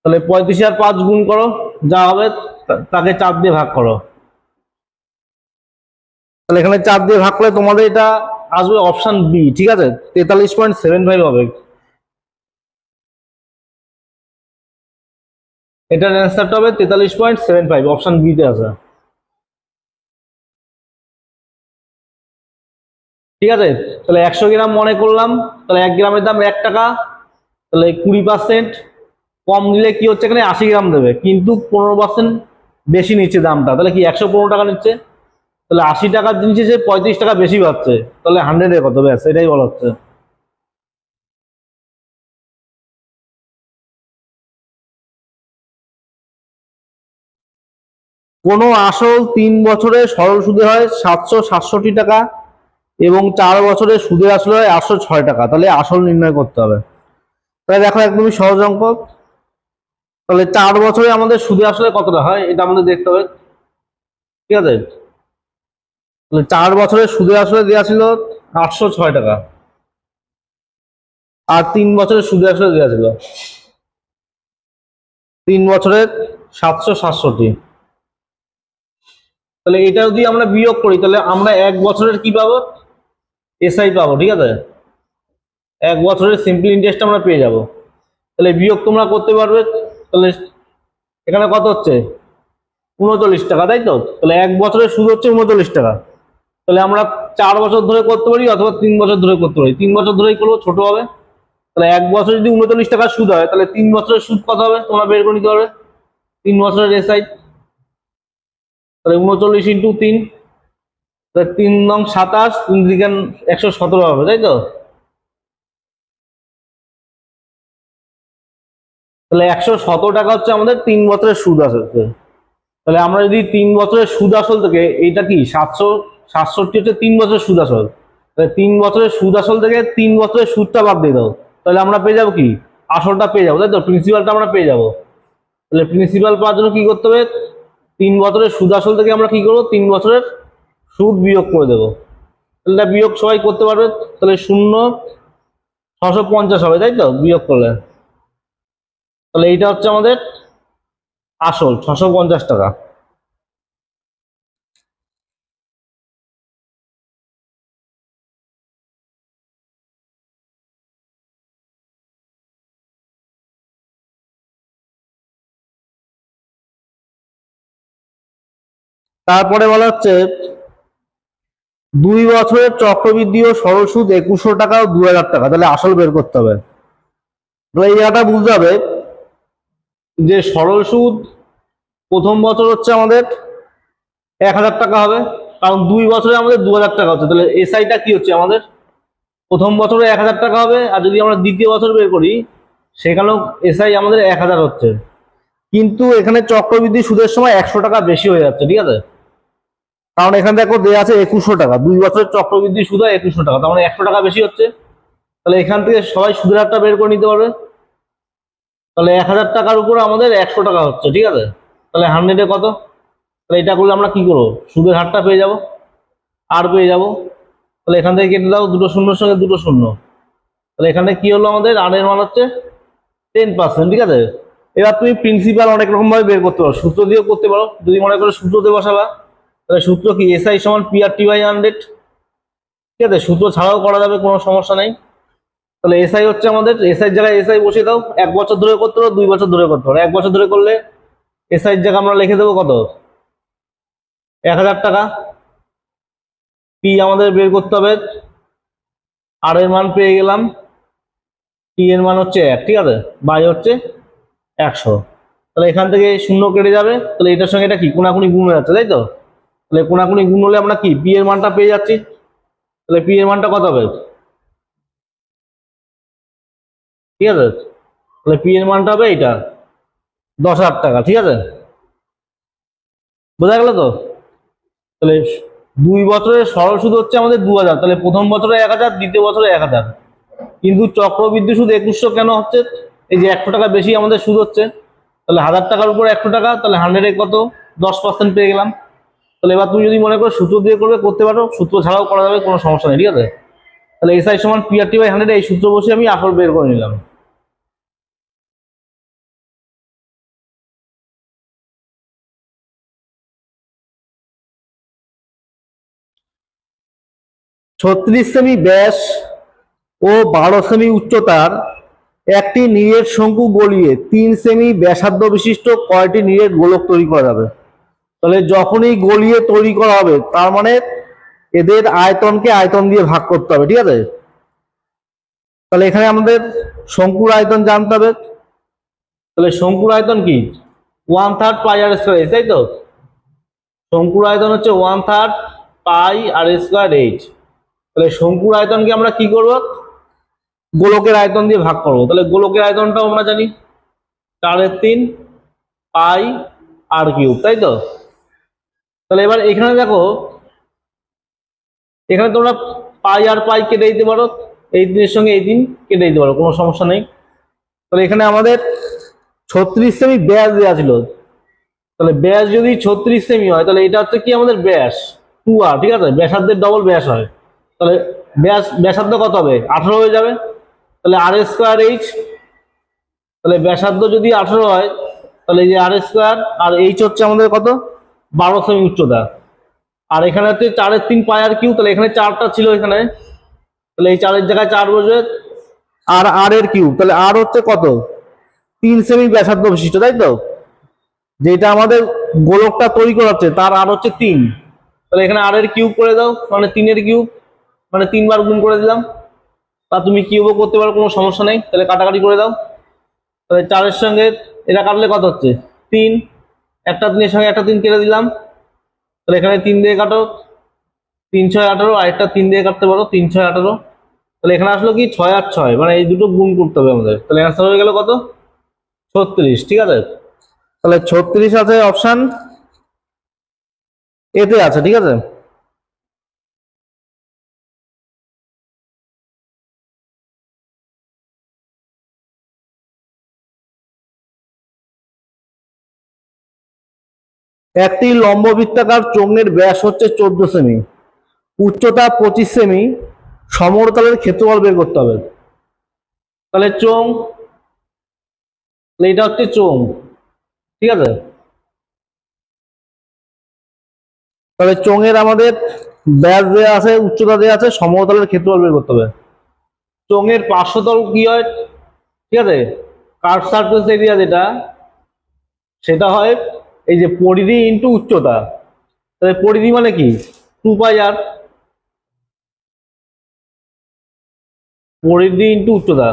তাহলে 35 আর 5 গুণ করো, যা হবে তাকে 4 দিয়ে ভাগ করো, তাহলে এখানে 4 দিয়ে ভাগ করলে তোমাদের এটা আসবে অপশন বি, ঠিক আছে 43.75 হবে। এটার অ্যান্সারটা হবে 43.75, অপশন বি তে আছে, ঠিক আছে। তাহলে 100 গ্রাম মনে করলাম, তাহলে 1 গ্রামের দাম 1 টাকা, তাহলে 20% কম দিলে কি হচ্ছে এখানে 80 গ্রাম দেবে, কিন্তু 15% বেশি নিচ্ছে দামটা, তাহলে কি 115 টাকা নিচ্ছে, তাহলে 80 টাকার জিনিস সে 35 টাকা বেশি পাচ্ছে, তাহলে 100-এ কত, ব্যাস এটাই বলা হচ্ছে। কোনো আসল 3 বছরে সরল সুদে হয় 767 টাকা এবং 4 বছরে সুদের আসলে হয় 806 টাকা, তাহলে আসল নির্ণয় করতে হবে। তাহলে দেখো একদমই সহজ অঙ্ক। তাহলে 4 বছরে আমাদের সুদে আসলে কতটা হয় এটা আমাদের দেখতে হবে, ঠিক আছে। তাহলে 4 বছরে সুদে আসলে দেওয়া ছিল 806 টাকা, আর 3 বছরের সুদের আসলে দেওয়া ছিল 3 বছরের 767। তাহলে এটা যদি আমরা বিয়োগ করি তাহলে আমরা 1 বছরের কি পাবো, এসআই পাবো। ঠিক আছে, 1 বছরের সিম্পল ইন্টারেস্ট আমরা পেয়ে যাব। তাহলে বিয়োগ তোমরা করতে পারবে। তাহলে এখানে কত হচ্ছে, 39 টাকা, তাই তো? তাহলে 1 বছরের সুদ হচ্ছে 39 টাকা। তাহলে আমরা 4 বছর ধরে করতে পারি অথবা 3 বছর ধরে করতে পারি। 3 বছর ধরেই করবো, ছোট হবে। তাহলে 1 বছর যদি 39 টাকা সুদ হয় তাহলে 3 বছরের সুদ কত হবে তোমরা বের করে নিতে পারবে। 3 বছরের এসআই, তাহলে 39 ইন্টু 3, তাহলে 3 নং 27, 3 দিকে 117 হবে, তাই তো? তাহলে 117 টাকা হচ্ছে আমাদের 3 বছরের সুদ আসল। তাহলে আমরা যদি 3 বছরের সুদ আসল থেকে এইটা কি 767 হচ্ছে 3 বছরের সুদ আসল, তাহলে 3 বছরের সুদ আসল থেকে 3 বছরের সুদটা বাদ দিয়ে দাও, তাহলে আমরা পেয়ে যাবো কি, আসলটা পেয়ে যাবো, তাই তো? প্রিন্সিপালটা আমরা পেয়ে যাবো। তাহলে প্রিন্সিপাল পাওয়ার জন্য কি করতে হবে, 3 বছরের সুদ আসল থেকে আমরা কি করবো, 3 বছরের সুদ বিয়োগ করে দেবো। তাহলে বিয়োগ সবাই করতে পারবে। তাহলে 0,650 হবে, তাই তো? বিয়োগ করলে তাহলে এইটা হচ্ছে আমাদের আসল 650 টাকা। তারপরে বলা হচ্ছে 2 বছরের চক্রবৃদ্ধি ও সরল সুদ 2100 টাকা ও 2000 টাকা। তাহলে আসল বের করতে হবে। তাহলে এই জায়গাটা বুঝতে হবে যে সরল সুদ প্রথম বছর হচ্ছে আমাদের 1000 টাকা হবে, কারণ 2 বছরে আমাদের 2000 টাকা হচ্ছে। তাহলে এসআইটা কি হচ্ছে আমাদের, প্রথম বছরে 1000 টাকা হবে, আর যদি আমরা দ্বিতীয় বছর বের করি সেখানেও এসআই আমাদের 1000 হচ্ছে। কিন্তু এখানে চক্রবৃদ্ধি সুদের সময় 100 টাকা বেশি হয়ে যাচ্ছে। ঠিক আছে, কারণ এখানে দেখো দেওয়া আছে 2100 টাকা, 2 বছরের চক্রবৃদ্ধি সুদ হয় 2100 টাকা, তার মানে 100 টাকা বেশি হচ্ছে। তাহলে এখান থেকে সবাই সুদের হারটা বের করে নিতে পারবে। তাহলে 1000 টাকার উপরে আমাদের 100 টাকা হচ্ছে। ঠিক আছে, তাহলে 100-এ কত, তাহলে এটা করলে আমরা কি করবো, সুদের হারটা পেয়ে যাব, আর পেয়ে যাব। তাহলে এখান থেকে কেটে দাও, দুটো শূন্যর সঙ্গে দুটো শূন্য। তাহলে এখানে কি হলো, আমাদের আর এর মান হচ্ছে 10%। ঠিক আছে, এবার তুমি প্রিন্সিপাল অনেক রকম ভাবে বের করতে পারো, সূত্র দিয়েও করতে পারো। যদি মনে করো সূত্র দিয়ে বসাবা, তাহলে সূত্র কি, এসআই সমান PR/100। ঠিক আছে, সূত্র ছাড়াও করা যাবে, কোনো সমস্যা নেই। তাহলে এসআই হচ্ছে আমাদের, এসআই জায়গায় এসআই বসিয়ে দাও। 1 বছর ধরে করতে পারো, 2 বছর ধরে করতে পারো। 1 বছর ধরে করলে এসআই জায়গা আমরা লিখে দেবো কত, 1000 টাকা। পি আমাদের বের করতে হবে, আর এর মান পেয়ে গেলাম, পি এর মান হচ্ছে 1। ঠিক আছে, বাই হচ্ছে 100। তাহলে এখান থেকে শূন্য কেটে যাবে, তাহলে এটার সঙ্গে এটা কি কোনাকুনি গুণ হয়ে যাচ্ছে, তাই তো? তাহলে কোনাকুনি গুণ হলে আমরা কি পি এর মানটা পেয়ে যাচ্ছি। তাহলে পি এর মানটা কত হবে, ঠিক আছে? তাহলে পি এর মানটা হবে এইটা 10,000 টাকা। ঠিক আছে, বোঝা গেল তো? তাহলে 2 বছরের সরল সুদ হচ্ছে আমাদের 2000, তাহলে প্রথম বছরে 1000, দ্বিতীয় বছরে 1000। কিন্তু চক্রবৃদ্ধি সুদ 2100 কেন হচ্ছে, এই যে 100 টাকা বেশি আমাদের সুদ হচ্ছে। তাহলে 1000 টাকার উপর 100 টাকা, তাহলে 100-এ কত, 10% পেয়ে গেলাম। তাহলে এবার তুমি যদি মনে করো সূত্র দিয়ে করবে, করতে পারো, সূত্র ছাড়াও করা যাবে, কোনো সমস্যা নেই। ঠিক আছে, তাহলে এসআই সমান PR/100, এই সূত্র বসে আমি আসল বের করে নিলাম। ছত্রিশ সেমি ব্যাস ও 12 সেমি উচ্চতার একটি নিরেট শঙ্কু গলিয়ে 3 সেমি ব্যাসার্ধ বিশিষ্ট কয়টি নিরেট গোলক তৈরি করা যাবে? তাহলে যখনই গলিয়ে তৈরি করা হবে তার মানে এদের আয়তনকে আয়তন দিয়ে ভাগ করতে হবে। ঠিক আছে, তাহলে এখানে আমাদের শঙ্কুর আয়তন জানতে হবে। তাহলে শঙ্কুর আয়তন কি, 1/3 পাই আর স্কয়ার এইচ, তাই তো? শঙ্কুর আয়তন হচ্ছে 1/3 পাই আর স্কয়ার এইচ। তাহলে শঙ্কুর আয়তনকে আমরা কি করব, গোলকের আয়তন দিয়ে ভাগ করব। তাহলে গোলকের আয়তনটাও আমরা জানি 4/3 পাই আর কিউব, তাই তো? তাহলে এবার এখানে দেখো, এখানে তোমরা পাই আর পাই কেটে দিতে পারো, এই দিনের সঙ্গে এই দিন কেটে দিতে পারো, কোনো সমস্যা নেই। তাহলে এখানে আমাদের 36 সেমি ব্যাস দেওয়া ছিল। তাহলে ব্যাস যদি 36 সেমি হয় তাহলে এটা হচ্ছে কি আমাদের ব্যাস 2r। ঠিক আছে, ব্যাসার্ধের ডবল ব্যাস হয়। তাহলে ব্যাসার্ধ কত হবে, 18 হয়ে যাবে। তাহলে আর স্কোয়ার এইচ, তাহলে ব্যাসার্ধ যদি 18 হয় তাহলে এই যে আর স্কোয়ার আর এইচ হচ্ছে আমাদের কত 12 সেমি উচ্চতা। আর এখানে হচ্ছে 4/3 পাই আর কিউ, তাহলে এখানে 4টা ছিল এখানে, তাহলে এই 4-এর জায়গায় 4 বসবে। আর আর এর কিউব, তাহলে আর হচ্ছে কত 3 সেমি ব্যাসার্ধ বিশিষ্ট, তাই তো? যেটা আমাদের গোলকটা তৈরি করাচ্ছে তার আর হচ্ছে 3, তাহলে এখানে আর এর কিউব করে দাও, মানে 3-এর কিউব, মানে 3 বার গুণ করে দিলাম। বা তুমি কিউবও করতে পারো, কোনো সমস্যা নেই। তাহলে কাটাকাটি করে দাও, তাহলে 4-এর সঙ্গে এটা কাটলে কত হচ্ছে 3, একটা 3-এর সঙ্গে একটা 3 কেটে দিলাম, তাহলে এখানে 3 দিয়ে কাটো, 3 6 18, আরেকটা 3 দিয়ে কাটতে পারো, 3 6 18, তাহলে এখানে আসলো কি 6 আর 6, মানে এই দুটো গুণ করতে হবে আমাদের, তাহলে অ্যান্সার হয়ে গেল কত 36। ঠিক আছে, তাহলে 36 আছে অপশন এতে আছে। ঠিক আছে, একটি লম্ববৃত্তাকার চোঙের ব্যাস হচ্ছে 14 সেমি, উচ্চতা 25 সেমি, সমতলের ক্ষেত্রফল বের করতে হবে। তাহলে চোঙ, তাহলে এটা হচ্ছে চোঙ। ঠিক আছে, তাহলে চোঙের আমাদের ব্যাস দেওয়া আছে, উচ্চতা দেওয়া আছে, সমতলের ক্ষেত্রফল বের করতে হবে। চোঙের পার্শ্বতল কি হয়, ঠিক আছে, কার্ভ সারফেস এরিয়া যেটা, সেটা হয় এই যে পরিধি ইন্টু উচ্চতা। তাহলে পরিধি মানে কি 2 পাই আর, পরিধি ইন্টু উচ্চতা,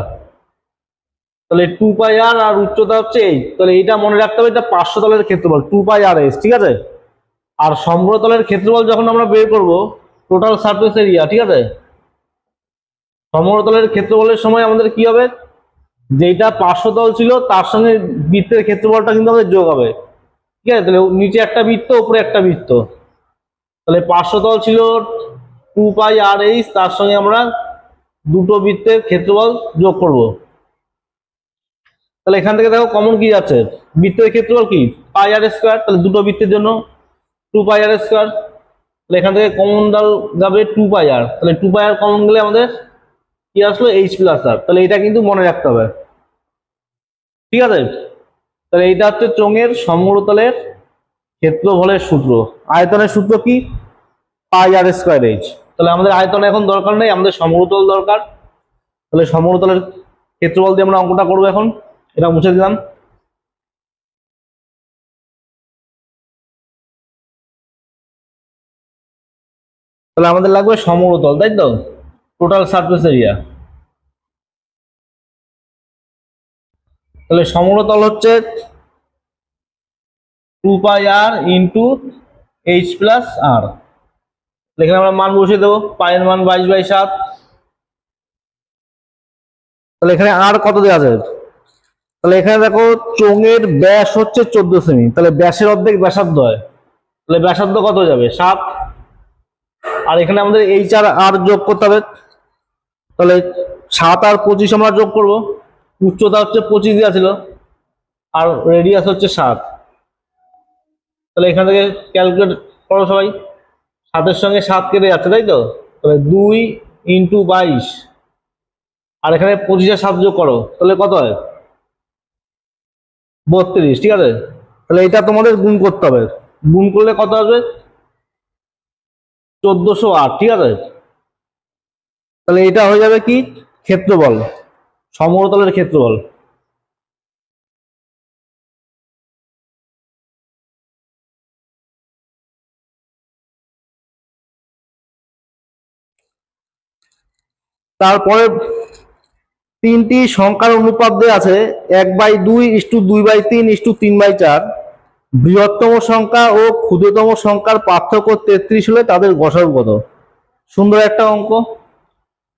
তাহলে 2 পাই আর আর উচ্চতা হচ্ছে এই, তাহলে এইটা মনে রাখতে হবে, এটা পার্শ্বতলের ক্ষেত্রফল 2 পাই আর এস। ঠিক আছে, আর সমতলের ক্ষেত্রফল যখন আমরা বের করব টোটাল সারফেস এরিয়া, ঠিক আছে, সমতলের ক্ষেত্রফলের সময় আমাদের কি হবে, যেটা পার্শ্বতল ছিল তার সঙ্গে বৃত্তের ক্ষেত্রফলটা কিন্তু আমাদের যোগ হবে। ঠিক আছে, তাহলে নিচে একটা বৃত্ত, উপরে একটা বৃত্ত, তাহলে পার্শ্বতল ছিল 2 পাই আর এইচ, তার সঙ্গে আমরা দুটো বৃত্তের ক্ষেত্রফল যোগ করব। তাহলে এখান থেকে দেখো কমন কি যাচ্ছে, বৃত্তের ক্ষেত্রফল কি পাই আর স্কোয়ার, তাহলে দুটো বৃত্তের জন্য 2 পাই আর স্কোয়ার, তাহলে এখান থেকে কমন যাবে 2 পাই আর, তাহলে 2 পাই আর কমন গেলে আমাদের কি আসলো এইচ প্লাস আর, তাহলে এটা কিন্তু মনে রাখতে হবে। ঠিক আছে, তাহলে এইটা হচ্ছে চোঙের সমতলের ক্ষেত্রফলের সূত্র। আয়তনের সূত্র কি পাই আর স্কোয়ার এইচ, তাহলে আমাদের আয়তন এখন দরকার নেই, আমাদের সমতল দরকার। তাহলে সমতলের ক্ষেত্রফল দিয়ে আমরা অঙ্কটা করবো এখন, এটা মুছে দিলাম। তাহলে আমাদের লাগবে সমতল, তাই তো, টোটাল সারফেস এরিয়া। তাহলে সমতল হচ্ছে 2 পাই আর ইন্টু এইচ প্লাস আর, এখানে আমরা মান বসিয়ে দেবো, পায়ের মান 22/7, তাহলে এখানে আর কত দেওয়া আছে, তাহলে এখানে দেখো চোঙের ব্যাস হচ্ছে 14 সেমি, তাহলে ব্যাসের অর্ধেক ব্যাসার্ধ হয়, তাহলে ব্যাসার্ধ কত হয়ে যাবে 7, আর এখানে আমাদের এইচ আর আর যোগ করতে হবে, তাহলে 7 আর 25 আমরা যোগ করব, উচ্চতা হচ্ছে 25 দেওয়া ছিল, আর রেডিয়াস হচ্ছে 7, তাহলে এখান থেকে ক্যালকুলেট করো সবাই, 7-এর সঙ্গে 7 কেটে যাচ্ছে, তাই তো, তাহলে 2 ইন্টু 22, আর এখানে 25-এর 7 যোগ করো, তাহলে কত হয় 32। ঠিক আছে, তাহলে এটা তোমাদের গুণ করতে হবে, গুণ করলে কত আসবে 1408। ঠিক আছে, তাহলে এটা হয়ে যাবে কি ক্ষেত্রফল, সমতলের ক্ষেত্রফল। তারপরে 3টি সংখ্যার অনুপাত দেওয়া আছে 1/2:2/3:3/4, বৃহত্তম সংখ্যা ও ক্ষুদ্রতম সংখ্যার পার্থক্য 33 হলে তাদের গসাগু কত। সুন্দর একটা অঙ্ক।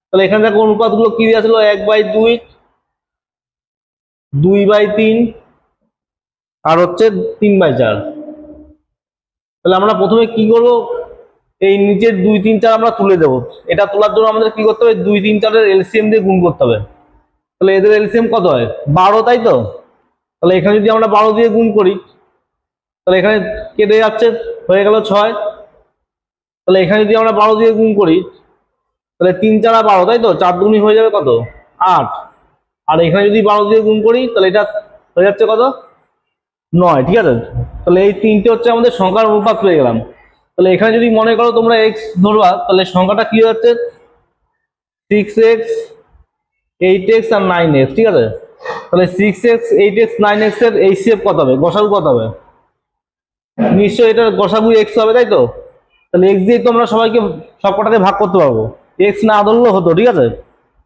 তাহলে এখানে দেখো অনুপাতগুলো কি দেওয়া ছিল, 1/2, 2/3 আর হচ্ছে 3/4। তাহলে আমরা প্রথমে কি করব, এই নিচের 2 3 4 আমরা তুলে দেবো, এটা তোলার জন্য আমাদের কি করতে হবে, 2 3 4 এর এলসিএম দিয়ে গুণ করতে হবে। তাহলে এদের এলসিএম কত হয় 12, তাই তো, তাহলে এখানে যদি আমরা 12 দিয়ে গুণ করি, তাহলে এখানে কেটে যাচ্ছে, হয়ে গেল 6, তাহলে এখানে যদি আমরা 12 দিয়ে গুণ করি, তাহলে 3 4 12, তাই তো, 4 দুগুণী হয়ে যাবে কত 8, আর এখানে যদি 12 দিয়ে গুণ করি তাহলে এটা হয়ে যাচ্ছে কত, 9। ঠিক আছে, তাহলে এই তিনটে হচ্ছে আমাদের সংখ্যার অনুপাত পেয়ে গেলাম। তাহলে এখানে যদি মনে করো তোমরা এক্স ধরবা, তাহলে সংখ্যাটা কি হচ্ছে 6x 8x আর 9x। ঠিক আছে, তাহলে 6x 8x 9x এর এইচসিএফ কত হবে, গসাগু কত হবে? নিশ্চয়ই এটা গসাগু এক্স হবে, তাই তো? তাহলে এক্স দিয়ে তো আমরা সবাইকে সবকটাকে ভাগ করতে পারবো, এক্স না ধরলেও হতো। ঠিক আছে,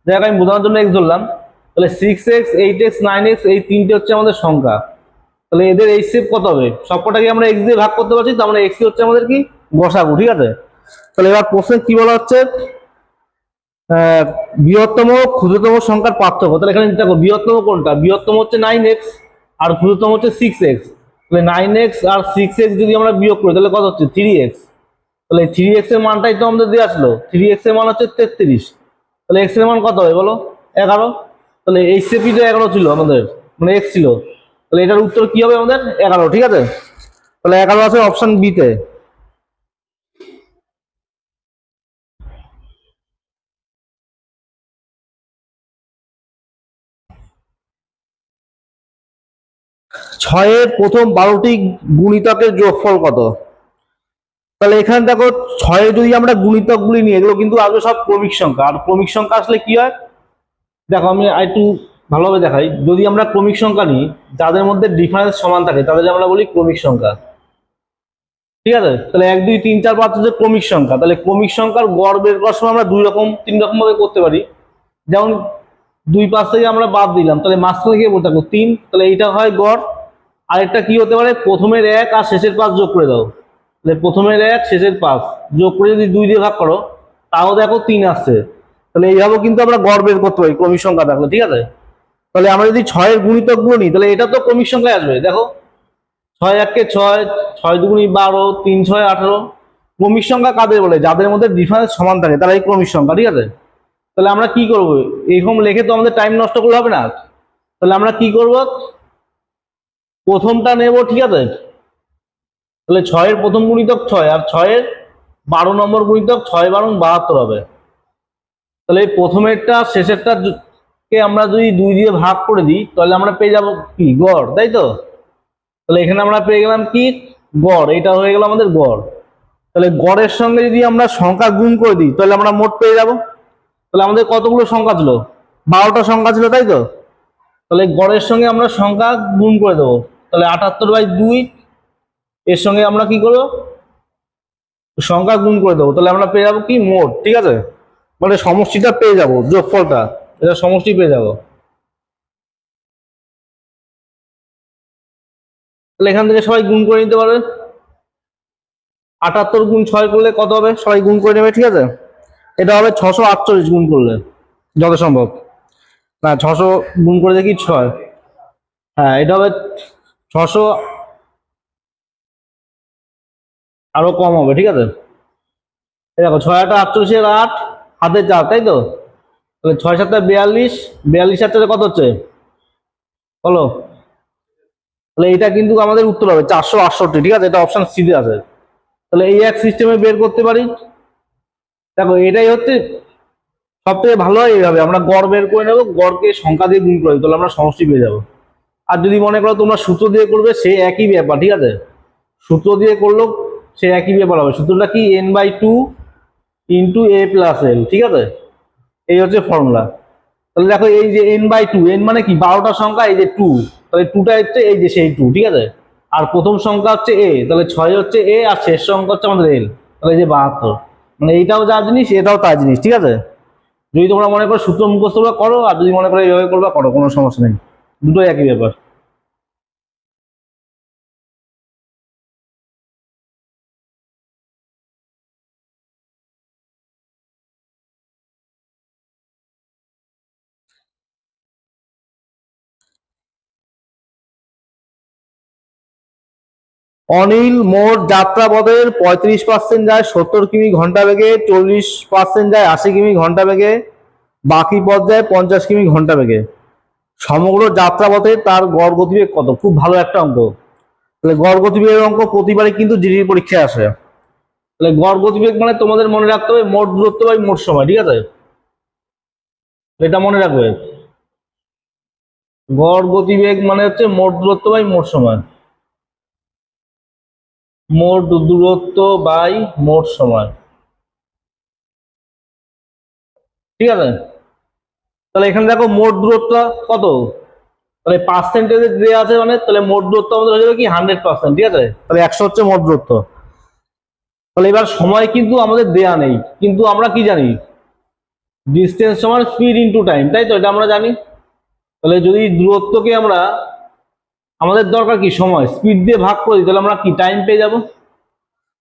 দেখ আমি বোঝানোর জন্য এক্স ধরলাম। তাহলে 6x 8x 9x এই তিনটে হচ্ছে আমাদের সংখ্যা। তাহলে এদের এইচসিএফ কত হবে? সবকটাকে আমরা এক্স দিয়ে ভাগ করতে পারছি, তার মানে এক্স হচ্ছে আমাদের কি গসাগু। ঠিক আছে, তাহলে এবার প্রশ্নে কি বলা হচ্ছে, বৃহত্তম ক্ষুদ্রতম সংখ্যার পার্থক্য। তাহলে এখানে দেখো বৃহত্তম কোনটা, বৃহত্তম হচ্ছে 9x আর ক্ষুদ্রতম হচ্ছে 6x। তাহলে 9x আর 6x যদি আমরা বিয়োগ করি তাহলে কত হচ্ছে 3x। তাহলে 3x এর মানটাই তো আমাদের দেওয়া ছিল, 3x এর মান হচ্ছে 33। তাহলে x এর মান কত হবে বলো, 11। তাহলে এইচসিএফ তো 11 ছিল আমাদের, মানে x ছিল। তাহলে এটার উত্তর কি হবে আমাদের 11। ঠিক আছে, তাহলে 11 আছে অপশন বি তে। 6-এর প্রথম 12টি গুণিতকের যোগফল কত? তাহলে এখানে দেখো 6 যদি আমরা গুণিতকগুলি নিই, এগুলো কিন্তু আগে সব ক্রমিক সংখ্যা, আর ক্রমিক সংখ্যা আসলে কি হয় দেখো আমি একটু ভালোভাবে দেখাই। যদি আমরা ক্রমিক সংখ্যা নিই যাদের মধ্যে ডিফারেন্স সমান থাকে তাদের আমরা বলি ক্রমিক সংখ্যা। ঠিক আছে, তাহলে 1 2 3 4 5 হচ্ছে ক্রমিক সংখ্যা। তাহলে ক্রমিক সংখ্যার গড় বের করার সময় আমরা তিন রকম ভাবে করতে পারি। যেমন 2 5 থেকে আমরা বাদ দিলাম, তাহলে মাঝখানে গিয়ে বলতে থাকবো 3, তাহলে এইটা হয় গড়। আরেকটা কি হতে পারে, প্রথমের 1 আর শেষের 5 যোগ করে দাও, তাহলে প্রথমের 1 শেষের 5 যোগ করে যদি 2 দিয়ে ভাগ করো তাও দেখো 3 আসছে। তাহলে এইভাবে কিন্তু আমরা গড় বের করতে পারি ক্রমিক সংখ্যা থাকলে। ঠিক আছে, তাহলে আমরা যদি 6-এর গুণিতক গুলো নিই তাহলে এটা তো ক্রমিক সংখ্যায় আসবে। দেখো 6 1 কে 6, 6 2 12, 3 6 18। ক্রমিক সংখ্যা কাদের বলে, যাদের মধ্যে ডিফারেন্স সমান থাকে তারা এই ক্রমিক সংখ্যা। ঠিক আছে, তাহলে আমরা কি করব, এইরকম লিখে তো আমাদের টাইম নষ্ট করলে হবে না। তাহলে আমরা কি করব, প্রথমটা নেব। ঠিক আছে, তাহলে 6-এর প্রথম গুণিতক 6, আর 6-এর 12 নম্বর গুণিতক 6 12 72 হবে। তাহলে এই প্রথমেরটা শেষেরটা কে আমরা যদি 2 দিয়ে ভাগ করে দিই তাহলে আমরা পেয়ে যাব কি গড়, তাই তো? তাহলে এখানে আমরা পেয়ে গেলাম কি গড়, এটা হয়ে গেল আমাদের গড়। তাহলে গড়ের সঙ্গে যদি আমরা সংখ্যা গুণ করে দিই তাহলে আমরা মোট পেয়ে যাব। তাহলে আমাদের কতগুলো সংখ্যা ছিল, 12টা সংখ্যা ছিল, তাই তো? তাহলে গড়ের সঙ্গে আমরা সংখ্যা গুণ করে দেবো, তাহলে 78/2 এর সঙ্গে আমরা কি করবো সংখ্যা গুণ করে দেবো, তাহলে আমরা পেয়ে যাবো কি মোট। ঠিক আছে, মানে সমষ্টিটা পেয়ে যাবো, যোগফলটা, এটা সমষ্টি পেয়ে যাবো। তাহলে এখান থেকে সবাই গুণ করে নিতে পারবে। 78 গুণ 6 করলে কত হবে, সবাই গুণ করে নেবে। ঠিক আছে, এটা হবে 648 গুণ করলে যত সম্ভব। না 600 গুণ করে দেখি 6, হ্যাঁ এটা হবে 600, আরো কম হবে। ঠিক আছে, এই দেখো 6 8 48 8 হাতে 4, তাই তো? তাহলে 6 7 42, 42 আর 4 কত হচ্ছে বলো? তাহলে এটা কিন্তু আমাদের উত্তর হবে 468। ঠিক আছে, এটা অপশন সি তে আছে। তাহলে এই এক সিস্টেমে বের করতে পারি। দেখো এটাই হচ্ছে সব থেকে ভালো হয়, এইভাবে আমরা গড় বের করে নেবো, গড়কে সংখ্যা দিয়ে গুণ করে তাহলে আমরা সমষ্টি পেয়ে যাবো। আর যদি মনে করো তোমরা সূত্র দিয়ে করবে সে একই ব্যাপার। ঠিক আছে, সূত্র দিয়ে করলেও সে একই ব্যাপার হবে। সূত্রটা কি n/2 into a plus l। ঠিক আছে, এই হচ্ছে ফর্মুলা। তাহলে দেখো এই যে n/2, n মানে কি 12টা সংখ্যা, এই যে 2, তাহলে 2টা হচ্ছে এই যে সেই 2। ঠিক আছে, আর প্রথম সংখ্যা হচ্ছে a, তাহলে 6 হচ্ছে a, আর শেষ সংখ্যা হচ্ছে আমাদের l, তাহলে এই যে 72। মানে এইটাও যা জিনিস এটাও তার জিনিস। ঠিক আছে, যদি তোমরা মনে করো সূত্র মুখস্থ করো, আর যদি মনে করো এইভাবে করবা করো, কোনো সমস্যা নেই, দুটোই একই ব্যাপার। অনিল মোট যাত্রাপথের 35% যায় 70 কিমি ঘন্টা বেগে, 40% যায় 80 কিমি ঘন্টা বেগে, বাকি পথ যায় 50 কিমি ঘন্টা বেগে। সমগ্র যাত্রাপথে তার গড় গতিবেগ কত? খুব ভালো একটা অঙ্ক। তাহলে গড় গতিবেগের অঙ্ক প্রতিবারই কিন্তু জিডির পরীক্ষায় আসে। তাহলে গড় গতিবেগ মানে তোমাদের মনে রাখতে হবে মোট দূরত্ব বাই মোট সময়। ঠিক আছে, এটা মনে রাখবে, গড় গতিবেগ মানে হচ্ছে মোট দূরত্ব বাই মোট সময়, মোট দূরত্ব বাই মোট সময়। ঠিক আছে, তাহলে এখানে দেখো মোট দূরত্ব কত, তাহলে পার্সেন্টেজে দেওয়া আছে মানে তাহলে মোট দূরত্ব আমাদের হয়ে যাবে কি 100%। ঠিক আছে, তাহলে 100 হচ্ছে মোট দূরত্ব। তাহলে এবার সময় কিন্তু আমাদের দেয়া নেই, কিন্তু আমরা কি জানি, ডিস্টেন্স সমান স্পিড ইনটু টাইম, তাই তো, এটা আমরা জানি। তাহলে যদি দূরত্বকে আমরা, আমাদের দরকার কি সময়, স্পিড দিয়ে ভাগ করে দিই, তাহলে আমরা কি টাইম পেয়ে যাব।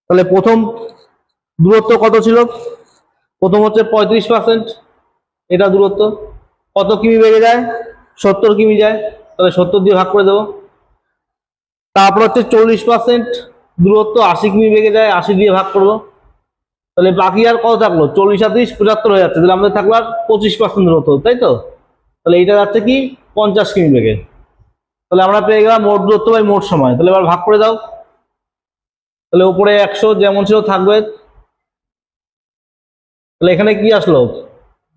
তাহলে প্রথম দূরত্ব কত ছিল, প্রথম হচ্ছে 35%, এটা দূরত্ব কত কিমি বেগে যায়, 70 কিমি যায়, তাহলে 70 দিয়ে ভাগ করে দেবো। তারপর হচ্ছে 40% দূরত্ব 80 কিমি বেগে যায়, 80 দিয়ে ভাগ করবো, তাহলে বাকি আর কত থাকলো, 40 আর 30 75 হয়ে যাচ্ছে, তাহলে আমাদের থাকলো আর 25% দূরত্ব, তাই তো। তাহলে এইটা যাচ্ছে কি 50 কিমি বেগে। তাহলে আমরা পেয়ে গেলাম মোট দূরত্ব বাই মোট সময়। তাহলে এবার ভাগ করে দাও, তাহলে উপরে 100 যেমন ছিল থাকবে, তাহলে এখানে কি আসলো,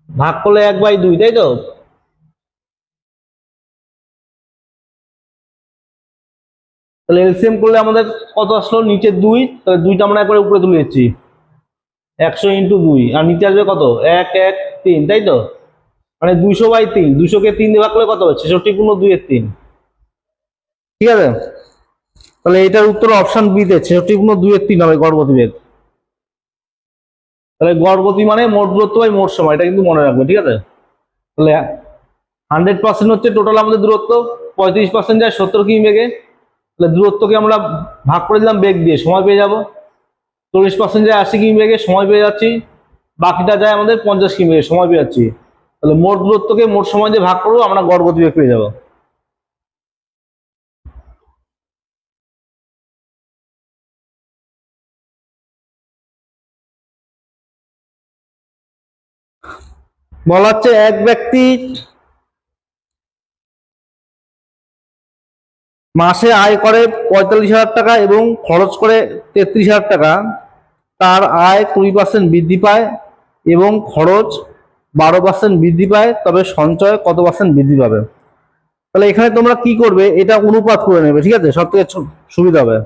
ভাগ করলে 1/2, তাই তো। তাহলে এলসিএম করলে আমাদের কত আসলো, নিচে 2, তাহলে 2টা আমরা একবারে উপরে তুলে দিচ্ছি, 100 ইন্টু 2, আর নিচে আসবে কত, 1 1 3, তাই তো। মানে 200/3, 200-কে 3 দিয়ে ভাগ করলে কত হবে, 66/2-3। ঠিক আছে, তাহলে এটার উত্তর অপশন বি তে 66/2-3 হবে গড় গতিবেগ। তাহলে গড় গতি মানে মোট দূরত্ব বাই মোট সময়, এটা কিন্তু মনে রাখবে। ঠিক আছে, তাহলে 100% হচ্ছে টোটাল আমাদের দূরত্ব, 35% যায় 70 কিমি বেগে, তাহলে দূরত্বকে আমরা ভাগ করে দিলাম বেগ দিয়ে, সময় পেয়ে যাব। 40% যায় 80 কিমি বেগে, সময় পেয়ে যাচ্ছি। বাকিটা যায় আমাদের 50 কিমি বেগে, সময় পেয়ে যাচ্ছি। তাহলে মোট দূরত্বকে মোট সময় দিয়ে ভাগ করবো, আমরা গড় গতিবেগ পেয়ে যাবো। বলা হচ্ছে এক ব্যক্তি মাসে আয় করে 45,000 টাকা এবং খরচ করে 33,000 টাকা, তার আয় 20% বৃদ্ধি পায় এবং খরচ 12% বৃদ্ধি পায়, তবে সঞ্চয় কত পার্সেন্ট বৃদ্ধি পাবে। তাহলে এখানে তোমরা কি করবে, এটা অনুপাত করে নেবে। ঠিক আছে, সব থেকে সুবিধা হবে।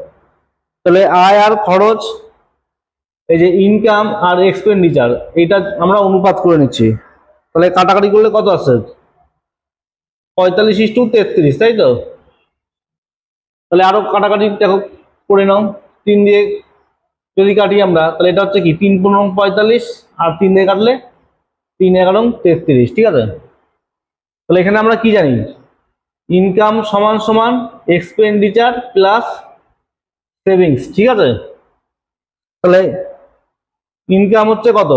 তাহলে আয় আর খরচ, এই যে ইনকাম আর এক্সপেন্ডিচার, এটা আমরা অনুপাত করে নিচ্ছি। তাহলে কাটাকাটি করলে কত আসছে, 45:33, তাই তো। তাহলে আরো কাটাকাটি দেখো করে নাও, 3 দিয়ে যদি কাটি আমরা, তাহলে এটা হচ্ছে কি 3×15=45, আর 3 দিয়ে কাটলে 3×11=33। ঠিক আছে, তাহলে এখানে আমরা কি জানি, ইনকাম সমান সমান এক্সপেন্ডিচার প্লাস সেভিংস। ঠিক আছে, তাহলে ইনকাম হচ্ছে কত,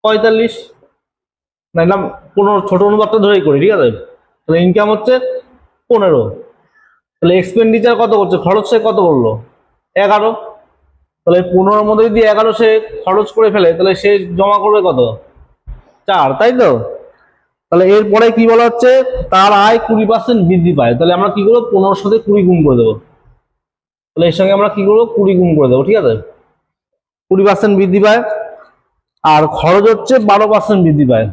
45, না 15, ছোট অনুপাতটা ধরেই করি। ঠিক আছে, তাহলে ইনকাম হচ্ছে 15, তাহলে এক্সপেন্ডিচার কত করছে, খরচ সে কত করলো, 11। তাহলে 15-র মধ্যে যদি 11 সে খরচ করে ফেলে, তাহলে সে জমা করবে কত, 4, তাই তো। তাহলে এরপরে কি বলা হচ্ছে, তার আয় 20% বৃদ্ধি পায়, তাহলে আমরা কি করবো, 15-র সাথে 20 গুণ করে দেবো। তাহলে এর সঙ্গে আমরা কি করবো, 20 গুণ করে দেবো। ঠিক আছে, 20% বৃদ্ধি পায়, আর খরচ হচ্ছে 12% বৃদ্ধি পায়,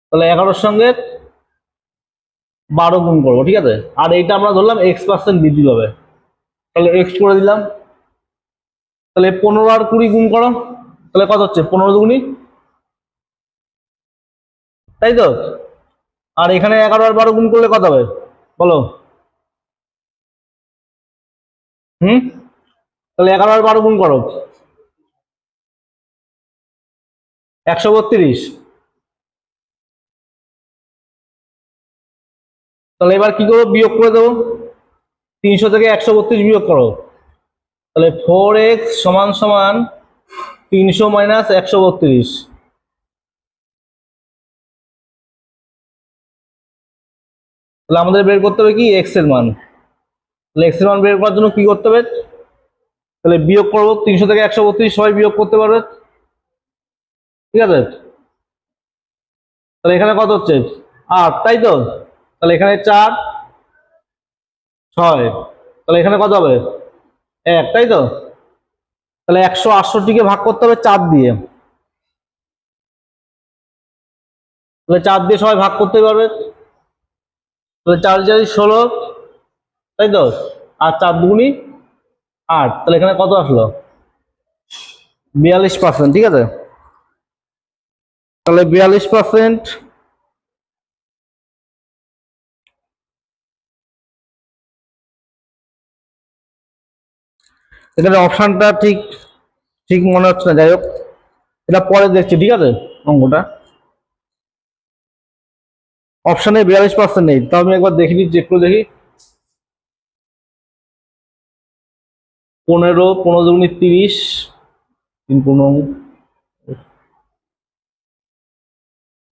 তাহলে 11-র সঙ্গে 12 গুণ করবো। ঠিক আছে, আর এইটা আমরা ধরলাম X% বৃদ্ধি পাবে, তাহলে X করে দিলাম। তাহলে 15 আর 20 গুণ করো, তাহলে কত হচ্ছে, 15 দুগুণী, তাই তো। আর এখানে 11 আর 12 গুণ করলে কত হবে বলো, তাহলে 11 আর 12 গুণ করো, 132। তাহলে এবার কি করবো, বিয়োগ করে দেবো, 300 থেকে 132 বিয়োগ করো, তাহলে 4x সমান সমান 300 মাইনাস 132। তাহলে আমাদের বের করতে হবে কি, এক্স এর মান। তাহলে এক্স এর মান বের করার জন্য কি করতে হবে, তাহলে বিয়োগ করবো, 300 থেকে 132 সবাই বিয়োগ করতে পারবে। ঠিক আছে, তাহলে এখানে কত হচ্ছে, 8, তাই তো। তাহলে এখানে 4 6, তাহলে এখানে কত হবে, 1, তাই তো। তাহলে 168-কে ভাগ করতে হবে 4 দিয়ে, তাহলে 4 দিয়ে সবাই ভাগ করতে পারবে। তাহলে 4 4 16, তাই তো, আর 4 দুগুনি 8, তাহলে এখানে কত আসলো? 42%, ঠিক আছে। তাহলে 42%, এখানে অপশনটা ঠিক ঠিক মনে হচ্ছে না, যাই হোক এটা পরে দেখছি, ঠিক আছে। অঙ্কটা অপশনে 42% নেই, তো আমি একবার দেখি, চেক করে দেখি। 15, 15 দুগুনি 30, 3 15,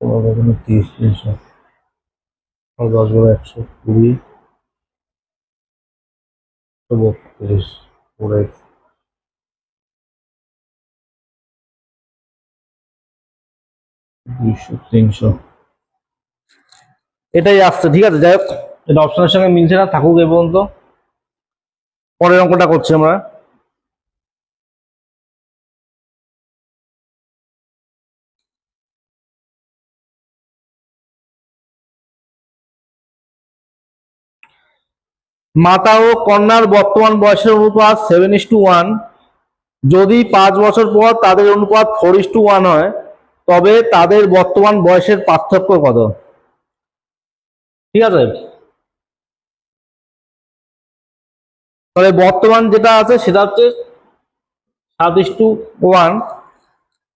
15 দুগুনি 30, 300, 10 বড় 120, 32, 4x, 200, 300, এটাই আসছে, ঠিক আছে। যাই হোক এটা অপশনের সঙ্গে মিলছে না, থাকুক এই পর্যন্ত। পরের অঙ্কটা করছি আমরা। মাতা ও কন্যার বর্তমান বয়সের অনুপাত 7:1। যদি 5 বছর পর তাদের অনুপাত 4:1 হয়, তবে তাদের বর্তমান বয়সের পার্থক্য কত? ঠিক আছে, তাহলে বর্তমান যেটা আছে সেটা হচ্ছে 7:1,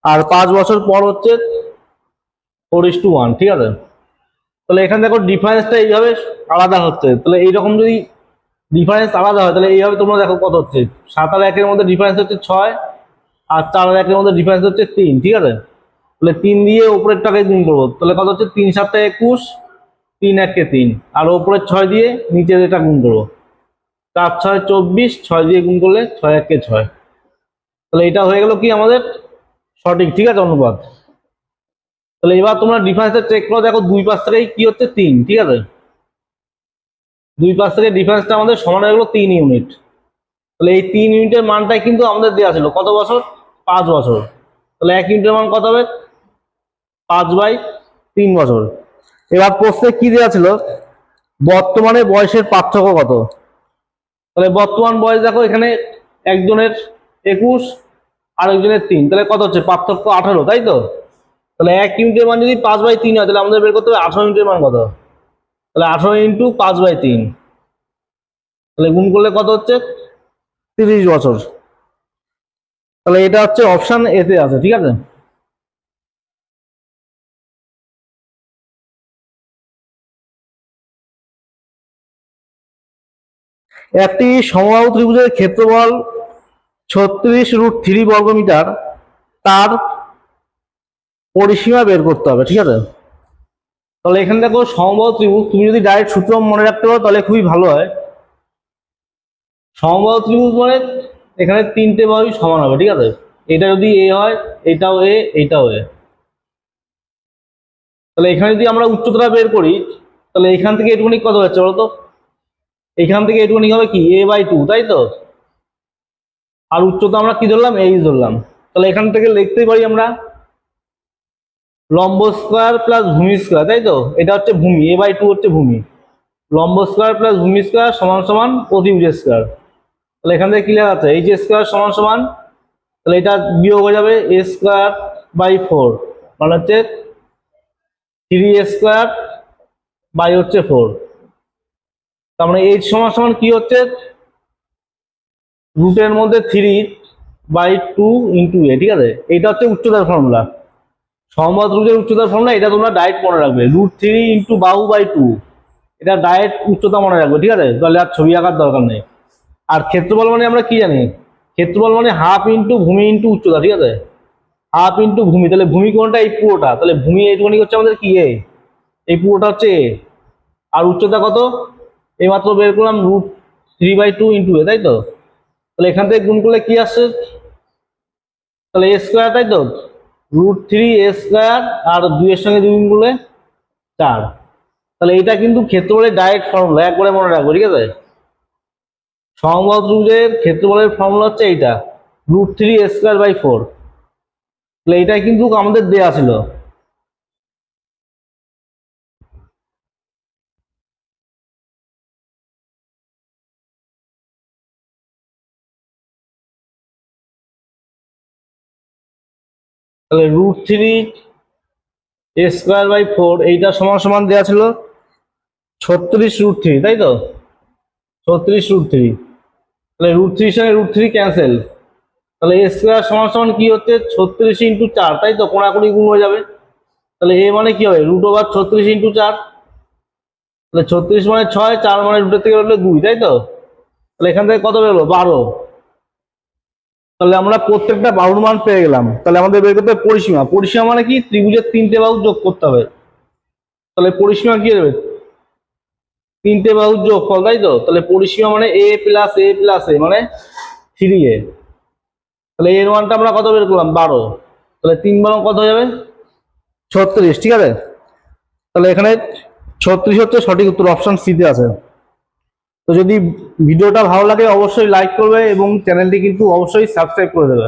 আর 5 বছর পর হচ্ছে 4:1, ঠিক আছে। তাহলে এখানে দেখো ডিফারেন্সটা এইভাবে আলাদা হচ্ছে, তাহলে এইরকম যদি ডিফারেন্স আলাদা হয় তাহলে এইভাবে তোমরা দেখো কত হচ্ছে। 7 আর 1-এর মধ্যে ডিফারেন্স হচ্ছে 6, আর 4 আর 1-এর মধ্যে ডিফারেন্স হচ্ছে 3, ঠিক আছে। তাহলে 3 দিয়ে উপরের টাকায় গুণ করবো, তাহলে কত হচ্ছে? 3 7 21, 3 1 3, আর উপরের 6 দিয়ে নিচের এটা গুণ করবো, 4 6 24, 6 দিয়ে গুণ করলে 6 1 6। তাহলে এটা হয়ে গেল কি আমাদের সঠিক, ঠিক আছে, অনুপাত। তাহলে এবার তোমরা ডিফারেন্সটা চেক করো, দেখো দুই পাশ থেকেই কি হচ্ছে 3, ঠিক আছে। দুই পাশ থেকে ডিফারেন্সটা আমাদের সমান হয়ে গেলো 3 ইউনিট। তাহলে এই 3 ইউনিটের মানটাই কিন্তু আমাদের দেওয়া ছিল কত বছর? 5 বছর। তাহলে 1 ইউনিটের মান কত হবে? 5/3 বছর। এবার প্রশ্নে কি দেওয়া ছিল? বর্তমানে বয়সের পার্থক্য কত? তাহলে বর্তমান বয়স দেখো এখানে একজনের 21 আর একজনের 3, তাহলে কত হচ্ছে? পার্থক্য 18, তাই তো। তাহলে 1 ইউনিটের মান যদি 5/3 হয়, তাহলে আমাদের বের করতে হবে 18 ইউনিটের মান কত। তাহলে 18 ইন্টু 5/3, তাহলে গুণ করলে কত হচ্ছে? 30 বছর। তাহলে এটা হচ্ছে অপশন এতে আছে, ঠিক আছে। একটি সমবাহু ত্রিভুজের ক্ষেত্রফল 36√3 বর্গমিটার, তার পরিসীমা বের করতে হবে, ঠিক আছে। তাহলে এখানে দেখো সমবাহু ত্রিভুজ, তুমি যদি ডাইরেক্ট সূত্র মনে রাখতে পারো তাহলে খুবই ভালো হয়। সমবাহু ত্রিভুজ মানে এখানে 3টে বাহুই সমান হবে, ঠিক আছে। এটা যদি এ হয়, এটাও এ, এটাও এ। তাহলে এখানে যদি আমরা উচ্চতা বের করি, তাহলে এখান থেকে এটুকুনি কত হচ্ছে বলতো? এখান থেকে এটুকুনি হবে কি? a/2, তাই তো। আর উচ্চতা আমরা কি ধরলাম? এইচ ধরলাম। তাহলে এখান থেকে লিখতেই পারি আমরা লম্ব স্কয়ার প্লাস ভূমি স্কয়ার, তাই তো। এটা হচ্ছে ভূমি, a/2 হচ্ছে ভূমি। লম্ব স্কয়ার প্লাস ভূমি স্কয়ার সমান সমান অতিভুজ স্কয়ার। তাহলে এখান থেকে কি লেখা আছে? এইচ স্কয়ার সমান সমান, তাহলে এটা বিয়োগ হয়ে যাবে a²/4, মানে হচ্ছে 3a²/4। তার মানে এইচ সমান সমান কি হচ্ছে? রুটের মধ্যে 3/2 ইন্টু এ, ঠিক আছে। এটা হচ্ছে উচ্চতার ফর্মুলা, সমবাহু ত্রিভুজের উচ্চতার ফর্মুলা। এটা তোমরা ডাইরেক্ট মনে রাখবে, √3 ইন্টু বাহু/2, এটা ডাইরেক্ট উচ্চতা মনে রাখবে, ঠিক আছে। তাহলে আর ছবি আঁকার দরকার নেই। আর ক্ষেত্রফল মানে আমরা কি জানি? ক্ষেত্রফল মানে হাফ ইন্টু ভূমি ইন্টু উচ্চতা, ঠিক আছে। হাফ ইন্টু ভূমি, তাহলে ভূমি কোনটা? এই পুরোটা। তাহলে ভূমি এইটুকুনি হচ্ছে আমাদের কি? এ, এই পুরোটা হচ্ছে এ। আর উচ্চতা কত? এইমাত্র বের করলাম, √3/2 ইন্টু এ, তাই তো। তাহলে এখান থেকে গুণ করলে কি আসছে? তাহলে এ স্কোয়ার, তাই তো। √3a², আর 2 এর সঙ্গে 2 গুণ করলে 4। তাহলে এটা কিন্তু ক্ষেত্রফলের ডাইরেক্ট ফর্মুলা, একবারে মনে রাখবো, ঠিক আছে। সমবাহু ত্রিভুজের ক্ষেত্রফলের ফর্মুলা হচ্ছে এইটা, √3a²/4। তাহলে এটাই কিন্তু আমাদের দেয়া ছিল। তাহলে √3 a²/4 এইটা সমান সমান দেওয়া ছিল 36√3, তাই তো? 36√3, তাহলে √3 সঙ্গে √3 ক্যান্সেল, তাহলে a² সমান সমান কি হচ্ছে 36×4, তাই তো? কোনাকুনি গুণ হয়ে যাবে, তাহলে a মানে কি হবে √36×4, তাহলে 36 মানে 6, 4 মানে √এর থেকে বেরোলে 2, তাই তো? তাহলে এখান থেকে কত বেরোলো 12। তাহলে আমরা প্রত্যেকটা বাহুর মান পেয়ে গেলাম। তাহলে আমাদের বের করতে হবে পরিসীমা। পরিসীমা মানে কি, ত্রিভুজের 3টে বাহু যোগ করতে হবে। তাহলে পরিসীমা কি হবে 3টে বাহুর যোগফল, তাই তো? তাহলে পরিসীমা মানে a + a + a মানে 3a। তাহলে এর মানটা আমরা কত বের করলাম 12, তাহলে 3 12 কত হয়ে যাবে 36, ঠিক আছে? তাহলে এখানে 36 হচ্ছে সঠিক উত্তর, অপশন সিতে আছে। তো যদি ভিডিওটা ভালো লাগে অবশ্যই লাইক করবে এবং চ্যানেলটি কিন্তু অবশ্যই সাবস্ক্রাইব করে দেবে।